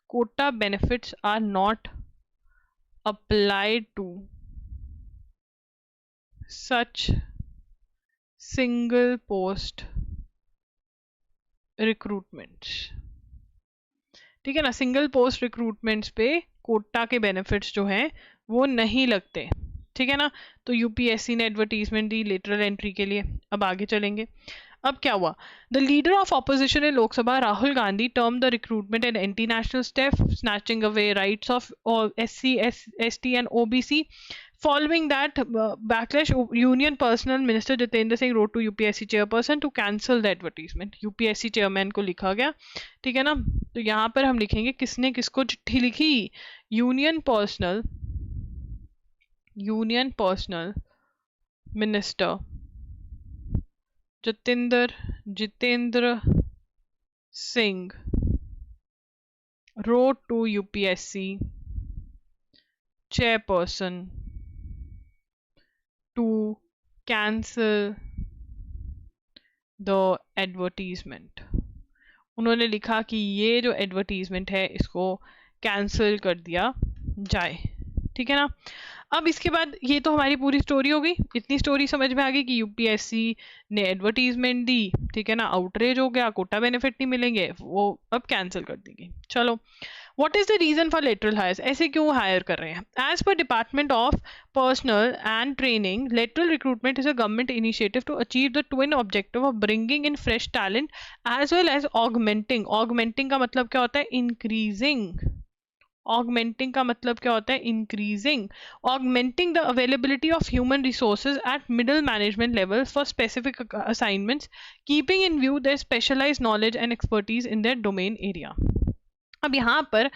Speaker 1: quota benefits are not applied to such single post recruitment. ठीक है ना, सिंगल पोस्ट रिक्रूटमेंट्स पे कोटा के बेनिफिट्स जो हैं वो नहीं लगते, ठीक है ना. तो UPSC ने एडवर्टीजमेंट दी लेटरल एंट्री के लिए. अब आगे चलेंगे. अब क्या हुआ? The leader of opposition in Lok Sabha Rahul Gandhi term the recruitment and anti national step, snatching away rights of SC ST and OBC. Following that backlash, Union Personnel Minister Jitendra Singh wrote to UPSC chairperson to cancel the advertisement. UPSC chairman को लिखा गया, ठीक है ना. तो यहाँ पर हम लिखेंगे किसने किसको चिट्ठी लिखी. Union Personnel Minister Jitendra Singh wrote to UPSC chairperson to cancel the advertisement. उन्होंने लिखा कि ये जो एडवर्टीजमेंट है इसको कैंसिल कर दिया जाए, ठीक है ना. अब इसके बाद ये तो हमारी पूरी स्टोरी हो गई. इतनी स्टोरी समझ में आ गई कि UPSC ने एडवर्टीजमेंट दी, ठीक है ना, आउटरीच हो गया, कोटा बेनिफिट नहीं मिलेंगे, वो अब कैंसिल कर दी गई. चलो, What is the reason for lateral hires? ऐसे क्यों हायर कर रहे हैं? As per Department of Personnel and Training, lateral recruitment is a government initiative to achieve the twin objective of bringing in fresh talent as well as augmenting. Augmenting का मतलब क्या होता है? Increasing. Augmenting का मतलब क्या होता है? Increasing. Augmenting the availability of human resources at middle management levels for specific assignments, keeping in view their specialized knowledge and expertise in their domain area. अब यहाँ पर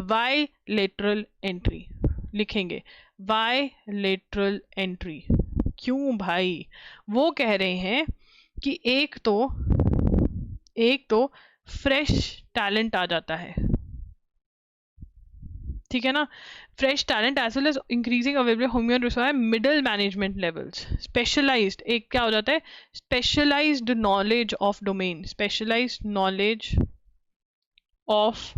Speaker 1: वाई लेटरल एंट्री लिखेंगे. Y lateral entry क्यों भाई? वो कह रहे हैं कि एक तो फ्रेश टैलेंट आ जाता है, ठीक है ना. Fresh talent as well as increasing available human resource, middle management levels, specialised. एक क्या हो जाता है? Specialised knowledge of domain, specialised knowledge of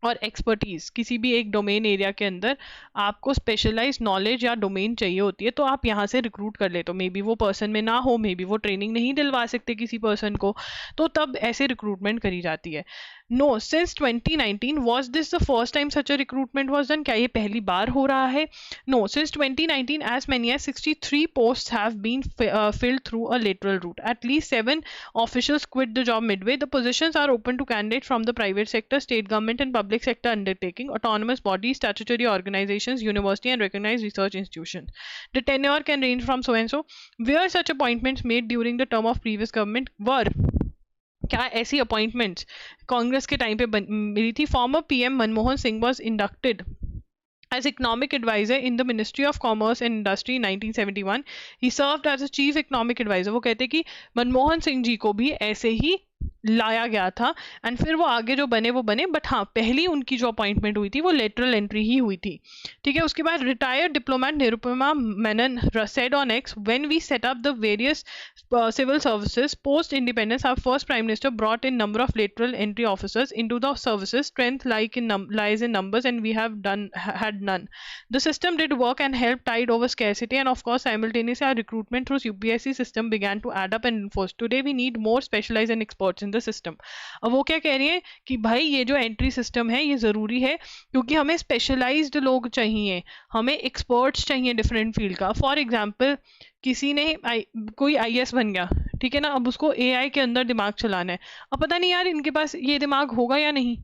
Speaker 1: और एक्सपर्टीज. किसी भी एक डोमेन एरिया के अंदर आपको स्पेशलाइज्ड नॉलेज या डोमेन चाहिए होती है, तो आप यहाँ से रिक्रूट कर ले. तो मे बी वो पर्सन में ना हो, मे बी वो ट्रेनिंग नहीं दिलवा सकते किसी पर्सन को, तो तब ऐसे रिक्रूटमेंट करी जाती है. No, since 2019 was this the first time such a recruitment was done? क्या ये पहली बार हो रहा है? No, since 2019 as many as 63 post have been filled through a lateral route. At least 7 officials quit the job midway. The positions are open to candidates from the private sector, state government and public sector undertaking, autonomous bodies, statutory organizations, university and recognized research institutions. The tenure can range from so and so. Where such appointments made during the term of previous government were? क्या ऐसी appointments Congress के time पे मिली थी? Farmer PM Manmohan Singh was inducted as economic advisor in the Ministry of Commerce and Industry in 1971. He served as a chief economic advisor. वो कहते कि मनमोहन सिंह जी को भी ऐसे ही लाया गया था, एंड फिर वो आगे जो बने वो बने, बट हाँ पहली उनकी जो अपॉइंटमेंट हुई थी वो लेटरल एंट्री ही हुई थी, ठीक है। उसके बाद retired diplomat Nirupama Menon said on X, when we set up the various civil services post independence, our first prime minister brought in number of lateral entry officers into the services. Strength lies in numbers, and we have had none. The system did work and helped tide over scarcity, and of course simultaneously our recruitment through UPSC system began to add up and enforce. Today we need more specialized and experts in the system. अब वो क्या कह रही है कि भाई ये जो एंट्री सिस्टम है ये ज़रूरी है क्योंकि हमें स्पेशलाइज्ड लोग चाहिए, हमें एक्सपर्ट्स चाहिए डिफरेंट फील्ड का। फॉर एग्जांपल किसी ने कोई आईएएस बन गया, ठीक है ना, अब उसको एआई के अंदर दिमाग चलाना है, अब पता नहीं यार इनके पास ये दिमाग होगा या नहीं,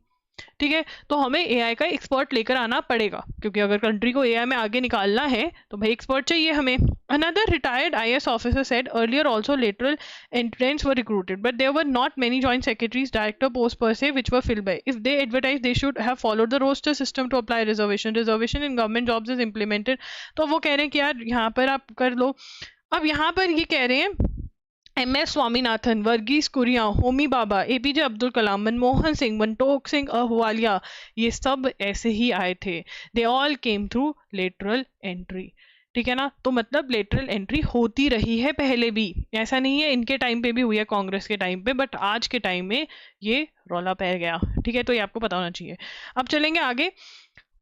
Speaker 1: ठीक है, तो हमें एआई का एक्सपर्ट लेकर आना पड़ेगा क्योंकि अगर कंट्री को एआई में आगे निकालना है तो भाई एक्सपर्ट चाहिए हमें। Another retired IAS officer said earlier also lateral entrants were recruited, but there were not many joint secretaries, director posts per se which were filled by. If they advertised, they should have followed the roster system to apply reservation. Reservation in government jobs is implemented. तो वो कह रहे हैं कि यार यहाँ पर आप कर लो। अब यहाँ पर ये कह रहे हैं MS स्वामीनाथन, वर्गीस कुरियन, होमी भाभा, APJ अब्दुल कलाम, मनमोहन सिंह, मनटोक सिंह अहलुवालिया, ये सब ऐसे ही आए थे। They all came through lateral entry, ठीक है ना। तो मतलब लेटरल एंट्री होती रही है पहले भी, ऐसा नहीं है इनके टाइम पे भी हुई है, कांग्रेस के टाइम पे, बट आज के टाइम में ये रौला पै गया, ठीक है, तो ये आपको पता होना चाहिए। अब चलेंगे आगे।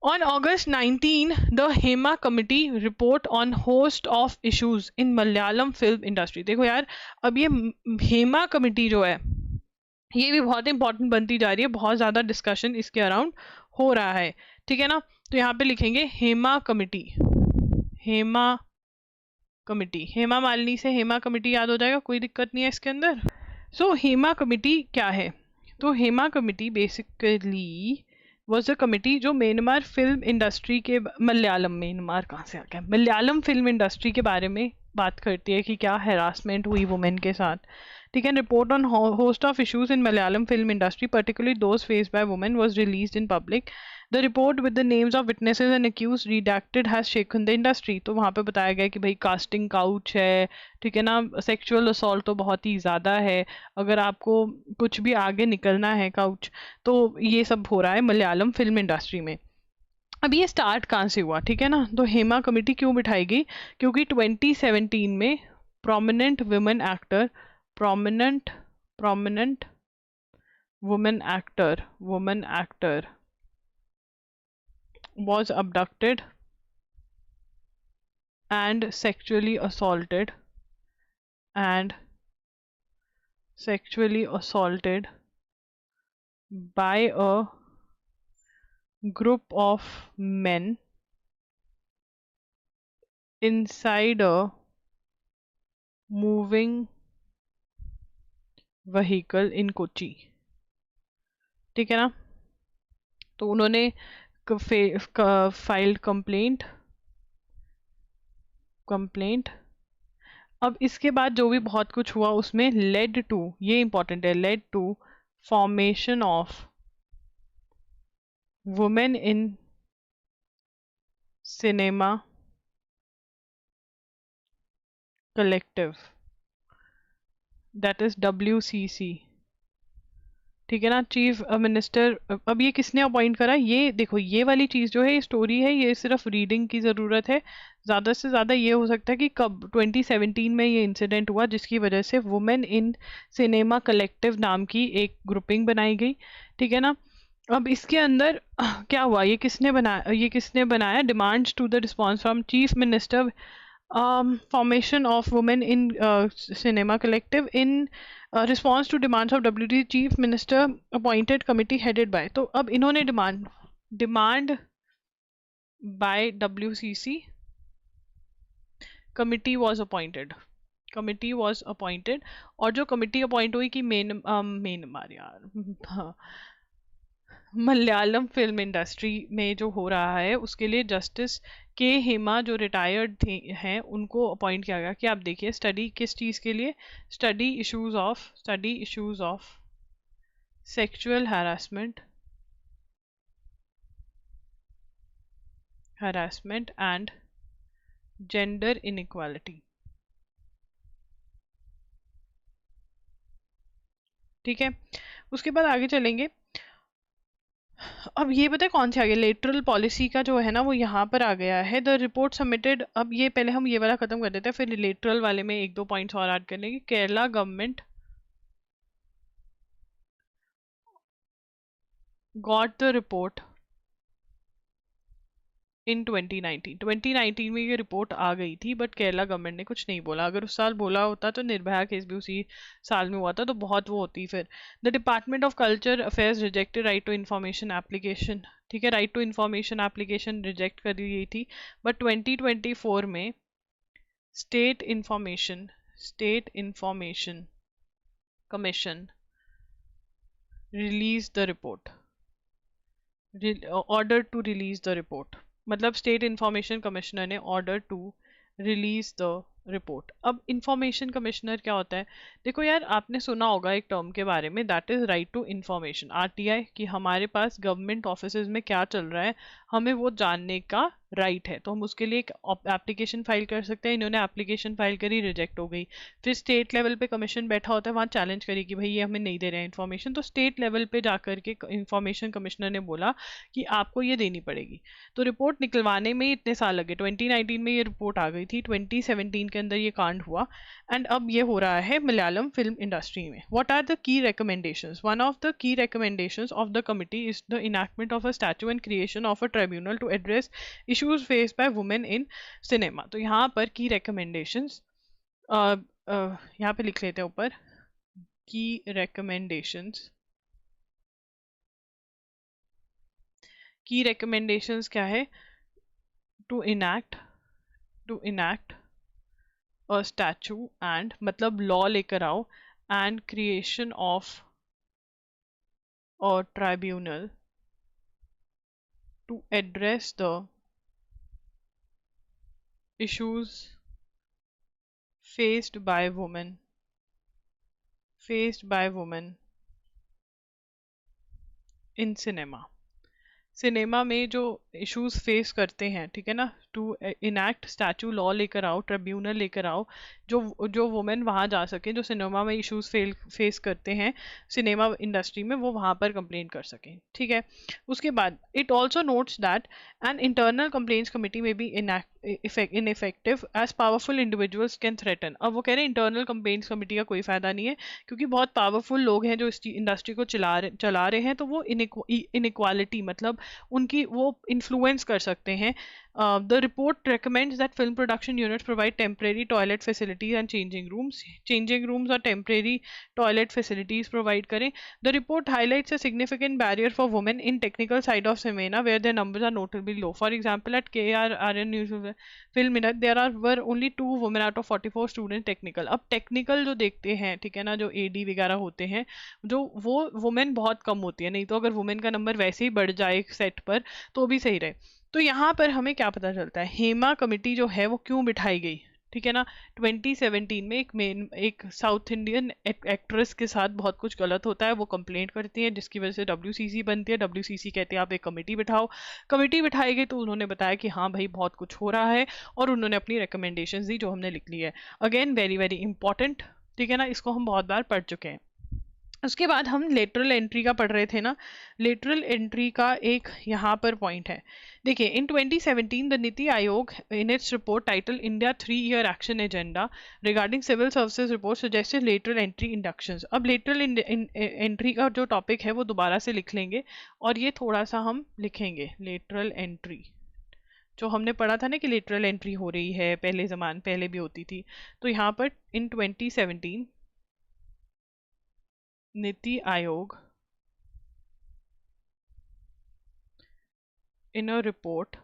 Speaker 1: On August 19, the Hema Committee report on host of issues in Malayalam film industry. देखो यार अब ये हेमा कमिटी जो है ये भी बहुत इंपॉर्टेंट बनती जा रही है, बहुत ज़्यादा डिस्कशन इसके अराउंड हो रहा है, ठीक है ना। तो यहाँ पे लिखेंगे हेमा कमिटी, हेमा कमिटी, हेमा मालिनी से हेमा कमिटी याद हो जाएगा, कोई दिक्कत नहीं है इसके अंदर। सो हेमा कमिटी क्या है, तो Hema committee basically was a committee जो म्यांमार फिल्म इंडस्ट्री के, मलयालम, म्यांमार कहाँ से आ गया, मलयालम फिल्म इंडस्ट्री के बारे में बात करती है कि क्या हैरासमेंट हुई वुमेन के साथ, ठीक है। Report on host of issues in Malayalam film industry particularly those faced by women was released in public. The report with the names of witnesses and accused redacted has shaken the industry. तो वहाँ पे बताया गया कि भाई casting couch है, ठीक है ना, सेक्सुअल असॉल्ट तो बहुत ही ज़्यादा है, अगर आपको कुछ भी आगे निकलना है काउच, तो ये सब हो रहा है मलयालम फिल्म इंडस्ट्री में। अब ये स्टार्ट कहाँ से हुआ, ठीक है ना, तो हेमा कमेटी क्यों बिठाई गई, क्योंकि 2017 में prominent women actor, prominent women actor was abducted and sexually assaulted by a group of men inside a moving vehicle in Kochi, ठीक है ना। तो उन्होंने फाइल्ड कंप्लेंट। अब इसके बाद जो भी बहुत कुछ हुआ उसमें लेड टू, ये इंपॉर्टेंट है, led to formation of women in cinema collective, that is WCC, ठीक है ना। चीफ मिनिस्टर, अब ये किसने अपॉइंट करा, ये देखो ये वाली चीज़ जो है ये स्टोरी है, ये सिर्फ रीडिंग की ज़रूरत है, ज़्यादा से ज़्यादा ये हो सकता है कि कब 2017 में ये इंसिडेंट हुआ जिसकी वजह से वुमेन इन सिनेमा कलेक्टिव नाम की एक ग्रुपिंग बनाई गई, ठीक है ना। अब इसके अंदर क्या हुआ, ये किसने बनाया, demands to the response from chief minister, formation of women in cinema collective in response to demands of WT chief minister appointed committee headed by, तो अब इन्होंने demand by WCC committee was appointed, और जो committee appoint हुई कि Myanmar यार Malayalam film industry में जो हो रहा है उसके लिए जस्टिस के हेमा जो रिटायर्ड थे हैं उनको अपॉइंट किया गया, कि आप देखिए स्टडी किस चीज़ के लिए, study issues of sexual harassment and gender inequality, ठीक है, उसके बाद आगे चलेंगे। अब ये पता है कौन से आ गया, लेटरल पॉलिसी का जो है ना वो यहाँ पर आ गया है, द रिपोर्ट सबमिटेड। अब ये पहले हम ये वाला खत्म कर देते हैं, फिर लेटरल वाले में एक दो पॉइंट्स और ऐड कर लेंगे। Kerala government got the report इन 2019 में ये रिपोर्ट आ गई थी, बट केरला गवर्नमेंट ने कुछ नहीं बोला। अगर उस साल बोला होता तो निर्भया केस भी उसी साल में हुआ था, तो बहुत वो होती। फिर the department of culture affairs rejected right to information application. ठीक है, right to information application reject कर दी गई थी, बट 2024 में state information commission release the report, order to release the report. मतलब स्टेट इंफॉर्मेशन कमिश्नर ने order to release the report. अब इंफॉर्मेशन कमिश्नर क्या होता है? देखो यार, आपने सुना होगा एक टर्म के बारे में, that is right to information, RTI, कि हमारे पास गवर्नमेंट ऑफिसेज में क्या चल रहा है हमें वो जानने का राइट है, तो हम उसके लिए एक एप्लीकेशन फाइल कर सकते हैं। इन्होंने एप्लीकेशन फाइल करी, रिजेक्ट हो गई। फिर स्टेट लेवल पे कमीशन बैठा होता है, वहाँ चैलेंज करी कि भाई ये हमें नहीं दे रहे हैं इन्फॉर्मेशन, तो स्टेट लेवल पे जाकर के इंफॉर्मेशन कमिश्नर ने बोला कि आपको ये देनी पड़ेगी। तो रिपोर्ट निकलवाने में ही इतने साल लगे, 2019 में ये रिपोर्ट आ गई थी, 2017 के अंदर ये कांड हुआ, एंड अब ये हो रहा है मलयालम फिल्म इंडस्ट्री में। What are the key recommendations? One of the key recommendations of the committee is the enactment of a statute and creation of a tribunal to address issues faced by women in cinema. तो यहाँ पर की recommendations यहाँ पे लिख लेते हैं ऊपर, की रिकमेंडेशंस। की रिकमेंडेशंस क्या है? To enact a statute and, मतलब लॉ लेकर आओ, and creation of a tribunal to address the issues faced by women in cinema। Cinema में जो इश्यूज फेस करते हैं, ठीक है ना, टू इनैक्ट स्टैचू, लॉ लेकर आओ, ट्रिब्यूनल लेकर आओ, जो जो वुमेन वहां जा सके, जो सिनेमा में इश्यूज फेस करते हैं सिनेमा इंडस्ट्री में, वो वहां पर कंप्लेन कर सकें। ठीक है, उसके बाद it also notes that an internal complaints committee may be ineffective as powerful individuals can threaten. अब वो कह रहे हैं इंटरनल कंप्लेंट्स कमिटी का कोई फायदा नहीं है, क्योंकि बहुत पावरफुल लोग हैं जो इस इंडस्ट्री को चला रहे हैं, तो वो इनइक्वालिटी, मतलब उनकी वो इन्फ्लुएंस कर सकते हैं। The report recommends that film production units provide temporary toilet facilities and changing rooms और टेम्परेरी टॉयलेट फैसिलिटीज प्रोवाइड करें। The report highlights a significant barrier for women in technical side of cinema where their numbers are notably low. For example at KRRN news film minute there are were only 2 women out of 44 student technical. अब technical जो देखते हैं, ठीक है ना, जो AD वगैरह होते हैं, जो वो वुमेन बहुत कम होती है, नहीं तो अगर वुमेन का नंबर वैसे ही बढ़ जाए सेट पर तो भी सही रहे। तो यहाँ पर हमें क्या पता चलता है, हेमा कमेटी जो है वो क्यों बिठाई गई? ठीक है ना, 2017 में एक साउथ इंडियन एक्ट्रेस के साथ बहुत कुछ गलत होता है, वो कंप्लेंट करती है, जिसकी वजह से WCC बनती है। WCC कहते हैं आप एक कमेटी बिठाओ। कमेटी बिठाई गई तो उन्होंने बताया कि हाँ भाई बहुत कुछ हो रहा है, और उन्होंने अपनी रिकमेंडेशंस दी जो हमने लिख ली है। अगेन वेरी वेरी इंपॉर्टेंट, ठीक है ना, इसको हम बहुत बार पढ़ चुके हैं। उसके बाद हम लेटरल एंट्री का पढ़ रहे थे ना, लेटरल एंट्री का एक यहाँ पर पॉइंट है। देखिए, इन 2017 the Niti Aayog in its report title India 3 year action agenda regarding civil services report suggested lateral entry inductions. अब लेटरल एंट्री का जो टॉपिक है वो दोबारा से लिख लेंगे, और ये थोड़ा सा हम लिखेंगे। लेटरल एंट्री जो हमने पढ़ा था ना कि लेटरल एंट्री हो रही है, पहले भी होती थी। तो यहाँ पर इन 2017 NITI Aayog in a report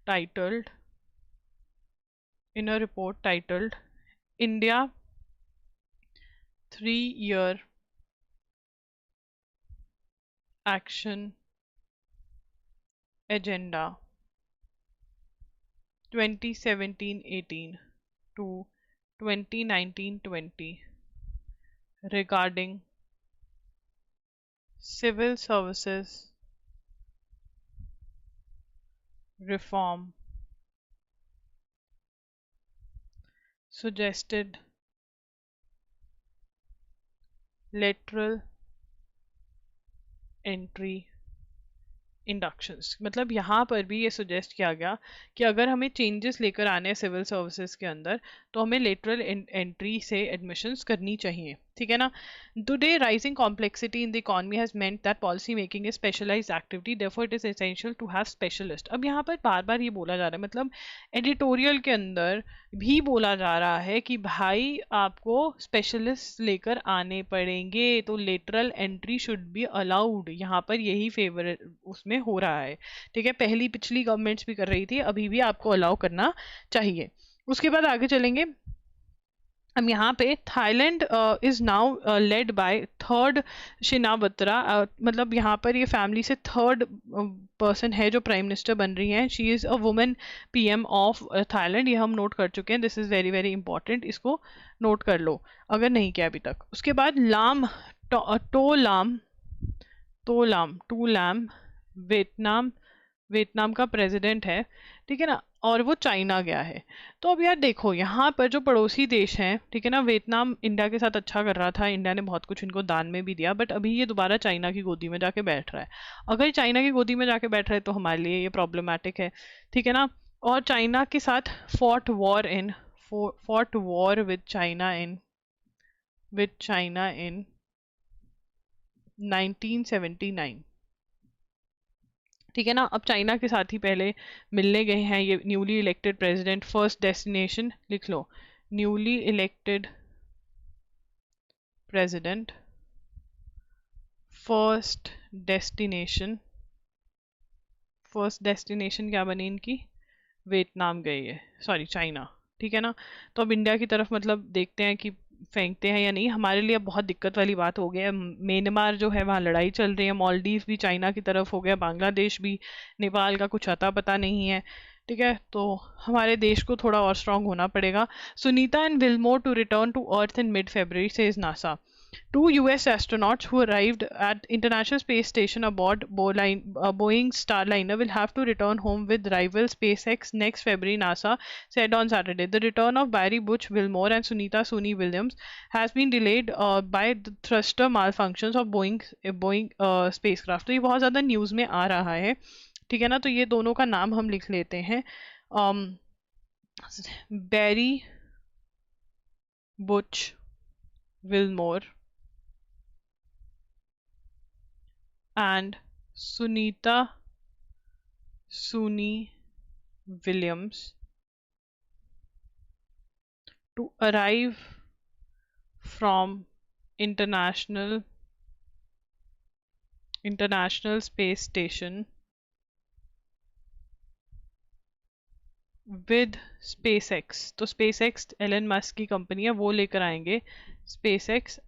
Speaker 1: titled India 3 Year Action Agenda 2017-18 to 2019-20 regarding civil services reform suggested lateral entry inductions, मतलब यहाँ पर भी ये सुजेस्ट किया गया कि अगर हमें चेंजेस लेकर आने हैं सिविल सर्विसेज के अंदर तो हमें लेटरल एंट्री से एडमिशंस करनी चाहिए, ठीक है ना। Today rising complexity in the economy has meant that policy making is specialised activity, therefore it is essential to have specialist. अब यहाँ पर बार बार ये बोला जा रहा है, मतलब एडिटोरियल के अंदर भी बोला जा रहा है कि भाई आपको स्पेशलिस्ट लेकर आने पड़ेंगे, तो lateral entry should be allowed. यहाँ पर यही फेवर उसमें हो रहा है, ठीक है। पहली पिछली गवर्नमेंट्स भी कर रही थी, अभी भी आपको अलाउ करना चाहिए। उसके बाद आगे चलेंगे। अब यहाँ पे Thailand is now led by third Shinawatra, मतलब यहाँ पर ये फैमिली से थर्ड पर्सन है जो प्राइम मिनिस्टर बन रही हैं। She is a women PM of Thailand, ये हम नोट कर चुके हैं। This is very very important, इसको नोट कर लो अगर नहीं किया अभी तक। उसके बाद लाम टो लैम वियतनाम, वियतनाम का प्रेसिडेंट है, ठीक है ना, और वो चाइना गया है। तो अब यार देखो यहाँ पर जो पड़ोसी देश हैं, ठीक है ना, वियतनाम इंडिया के साथ अच्छा कर रहा था, इंडिया ने बहुत कुछ इनको दान में भी दिया, बट अभी ये दोबारा चाइना की गोदी में जाके बैठ रहा है। अगर चाइना की गोदी में जाके बैठ रहा है तो हमारे लिए ये प्रॉब्लमैटिक है, ठीक है ना। और चाइना के साथ fought war with China in 1979, ठीक है ना। अब चाइना के साथ ही पहले मिलने गए हैं ये newly elected president. First destination लिख लो, newly elected president, first destination, first destination क्या बनी इनकी, वियतनाम गई है, सॉरी चाइना, ठीक है ना। तो अब इंडिया की तरफ मतलब देखते हैं कि फेंकते हैं या नहीं। हमारे लिए अब बहुत दिक्कत वाली बात हो गया है, म्यांमार जो है वहाँ लड़ाई चल रही है, मालदीव भी चाइना की तरफ हो गया, बांग्लादेश भी, नेपाल का कुछ अता पता नहीं है, ठीक है। तो हमारे देश को थोड़ा और स्ट्रांग होना पड़ेगा। Sunita and Wilmore to return to earth in mid February, says NASA. Two US astronauts who arrived at International Space Station aboard Boeing Starliner will have to return home with rival SpaceX next February, NASA said on Saturday. The return of Barry Butch Wilmore and Sunita Suni Williams has been delayed by the thruster malfunctions of Boeing spacecraft. तो ये बहुत ज़्यादा news में आ रहा है, ठीक है ना। तो ये दोनों का नाम हम लिख लेते हैं, Barry Butch Wilmore and Sunita Suni Williams to arrive from International Space Station with SpaceX। तो SpaceX एलन मस्क की कंपनी है, वो लेकर आएंगे SpaceX।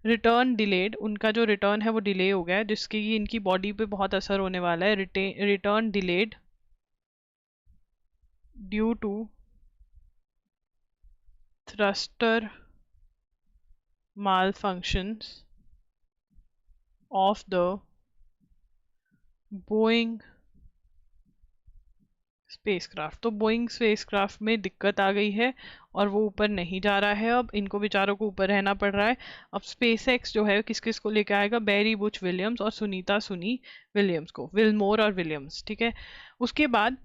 Speaker 1: रिटर्न डिलेड, उनका जो रिटर्न है वो डिले हो गया है, जिसकी इनकी बॉडी पे बहुत असर होने वाला है। Return delayed due to thruster malfunctions of the Boeing spacecraft. तो बोइंग स्पेसक्राफ्ट में दिक्कत आ गई है और वो ऊपर नहीं जा रहा है, अब इनको बेचारों को ऊपर रहना पड़ रहा है। अब स्पेसएक्स जो है किस किस को लेकर आएगा, बैरी बुच विलियम्स और सुनीता सुनी विलियम्स को, विलमोर और विलियम्स, ठीक है। उसके बाद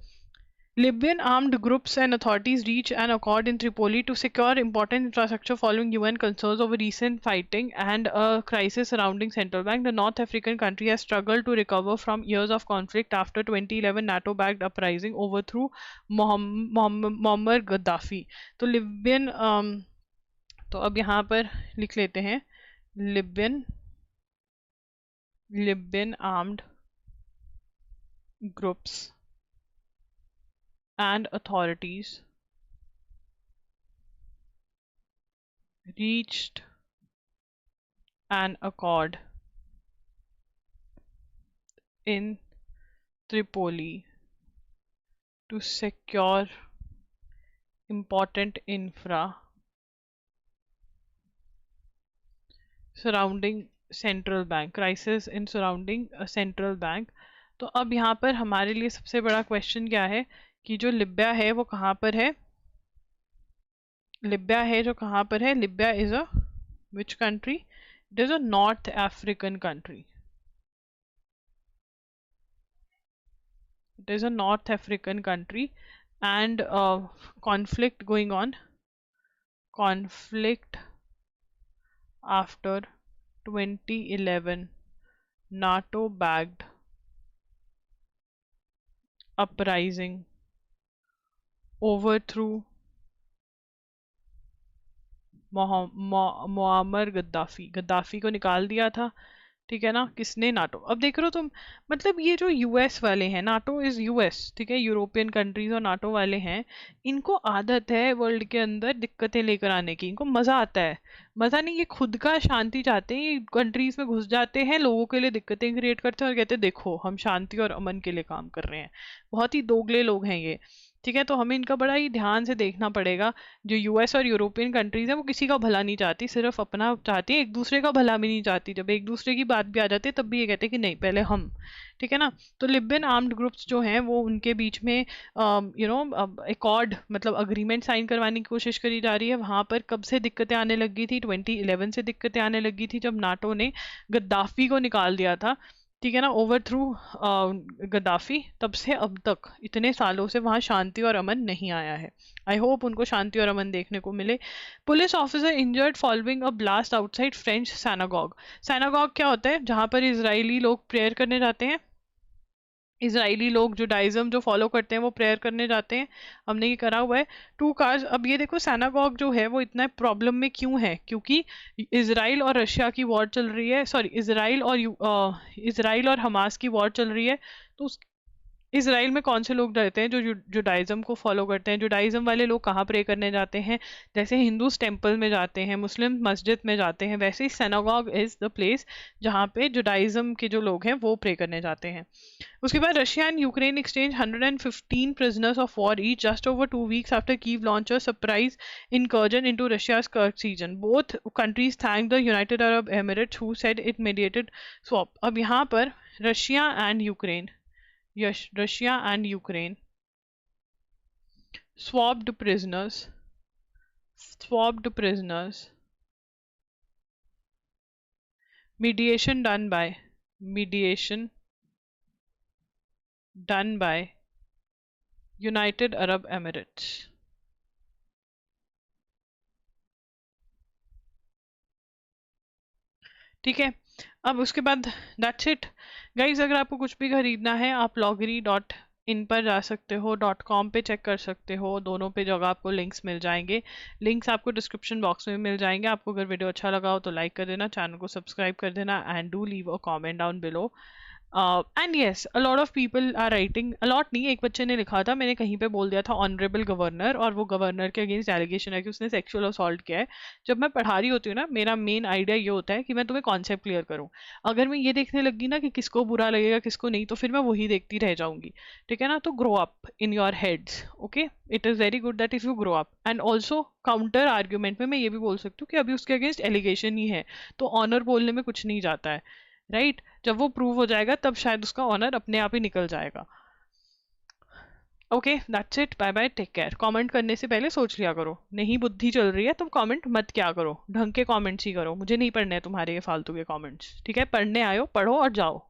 Speaker 1: Libyan armed groups and authorities reach an accord in Tripoli to secure important infrastructure following UN concerns over recent fighting and a crisis surrounding central bank. The North African country has struggled to recover from years of conflict after 2011 NATO-backed uprising overthrew Muammar Gaddafi. तो Libyan तो अब यहाँ पर लिख लेते हैं, Libyan armed groups and authorities reached an accord in Tripoli to secure important infra surrounding central bank, crisis in surrounding a central bank। तो अब यहाँ पर हमारे लिए सबसे बड़ा क्वेश्चन क्या है कि जो लिबिया है वो कहाँ पर है, लिबिया है जो कहाँ पर है, Libya is a which country, it is a north African country. It is a North African country, and conflict going on. Conflict after 2011. NATO backed uprising overthrew Muammar Gaddafi. Gaddafi को निकाल दिया था. ठीक है ना. किसने? नाटो. अब देख रहे हो तुम, मतलब ये जो यूएस वाले हैं, नाटो इज यूएस, ठीक है, यूरोपियन कंट्रीज और नाटो वाले हैं, इनको आदत है वर्ल्ड के अंदर दिक्कतें लेकर आने की. इनको मजा आता है. मजा नहीं, ये खुद का शांति चाहते हैं. ये कंट्रीज में घुस जाते हैं, लोगों के लिए दिक्कतें क्रिएट करते हैं और कहते हैं देखो हम शांति और अमन के लिए काम कर रहे हैं. बहुत ही दोगले लोग हैं ये. ठीक है, तो हमें इनका बड़ा ही ध्यान से देखना पड़ेगा. जो यूएस और यूरोपियन कंट्रीज है वो किसी का भला नहीं चाहती, सिर्फ अपना चाहती है, एक दूसरे का भला भी नहीं चाहती. जब एक दूसरे की बात भी आ जाती है तब भी ये कहते हैं कि नहीं पहले हम. ठीक है ना. तो लिबियन आर्म्ड ग्रुप्स जो हैं वो उनके बीच में एकॉर्ड मतलब अग्रीमेंट साइन करवाने की कोशिश करी जा रही है. वहां पर कब से दिक्कतें आने लगी थी? 2011 से दिक्कतें आने लगी थी, जब नाटो ने गद्दाफी को निकाल दिया था. ठीक है ना, ओवर थ्रू गद्दाफी. तब से अब तक इतने सालों से वहाँ शांति और अमन नहीं आया है. आई होप उनको शांति और अमन देखने को मिले. Police officer injured following a blast outside French synagogue. Synagogue क्या होता है? जहाँ पर इजरायली लोग प्रेयर करने जाते हैं. इजरायली लोग जुडाइज्म जो फॉलो करते हैं वो प्रेयर करने जाते हैं. हमने ये करा हुआ है. 2 कार्स. अब ये देखो सैनागॉग जो है वो इतना प्रॉब्लम में क्यों है? क्योंकि इसराइल और रशिया की वॉर चल रही है. सॉरी, इसराइल और हमास की वॉर चल रही है. तो इसराइल में कौन से लोग रहते हैं? जो जुडाइज्म को फॉलो करते हैं. जुडाइज्म वाले लोग कहाँ प्रे करने जाते हैं? जैसे हिंदूज टेम्पल में जाते हैं, मुस्लिम मस्जिद में जाते हैं, वैसे ही सिनेगॉग इज द प्लेस जहाँ पे जुडाइज्म के जो लोग हैं वो प्रे करने जाते हैं. उसके बाद Russia and Ukraine exchange 115 prisoners of war each just over 2 weeks after Kyiv launched a surprise incursion into Russia's Kursk region. Both countries thanked the United Arab Emirates who said it mediated swap. अब यहाँ पर Russia and Ukraine Russia and Ukraine swapped prisoners. Mediation done by United Arab Emirates. ठीक है. अब उसके बाद that's it guys. अगर आपको कुछ भी खरीदना है आप loggery.in पर जा सकते हो, .com पे चेक कर सकते हो. दोनों पे जगह आपको लिंक्स मिल जाएंगे. लिंक्स आपको डिस्क्रिप्शन बॉक्स में मिल जाएंगे. आपको अगर वीडियो अच्छा लगा हो तो लाइक कर देना, चैनल को सब्सक्राइब कर देना, and do leave a comment down below. And yes, a lot of people are writing, a lot नहीं, एक बच्चे ने लिखा था, मैंने कहीं पे बोल दिया था ऑनरेबल गवर्नर, और वो गवर्नर के अगेंस्ट एलिगेशन है कि उसने सेक्सुअल असॉल्ट किया है. जब मैं पढ़ा रही होती हूँ ना, मेरा मेन आइडिया ये होता है कि मैं तुम्हें कॉन्सेप्ट क्लियर करूँ. अगर मैं ये देखने लगी ना कि किसको बुरा लगेगा किसको नहीं, तो फिर मैं वही देखती रह जाऊंगी. ठीक है ना. तो grow up in your heads. Okay, it is very good that if you grow up. And also counter argument में मैं ये भी बोल सकती हूँ कि अभी उसके अगेंस्ट एलिगेशन ही है, तो ऑनर बोलने में कुछ नहीं जाता है. राइट जब वो प्रूव हो जाएगा तब शायद उसका ऑनर अपने आप ही निकल जाएगा. Okay, that's it. Bye bye, take care. Comment करने से पहले सोच लिया करो. नहीं बुद्धि चल रही है तो कमेंट मत क्या करो, ढंग के कमेंट्स ही करो. मुझे नहीं पढ़ने हैं तुम्हारे ये फालतू के कमेंट्स. ठीक है, पढ़ने आयो पढ़ो और जाओ.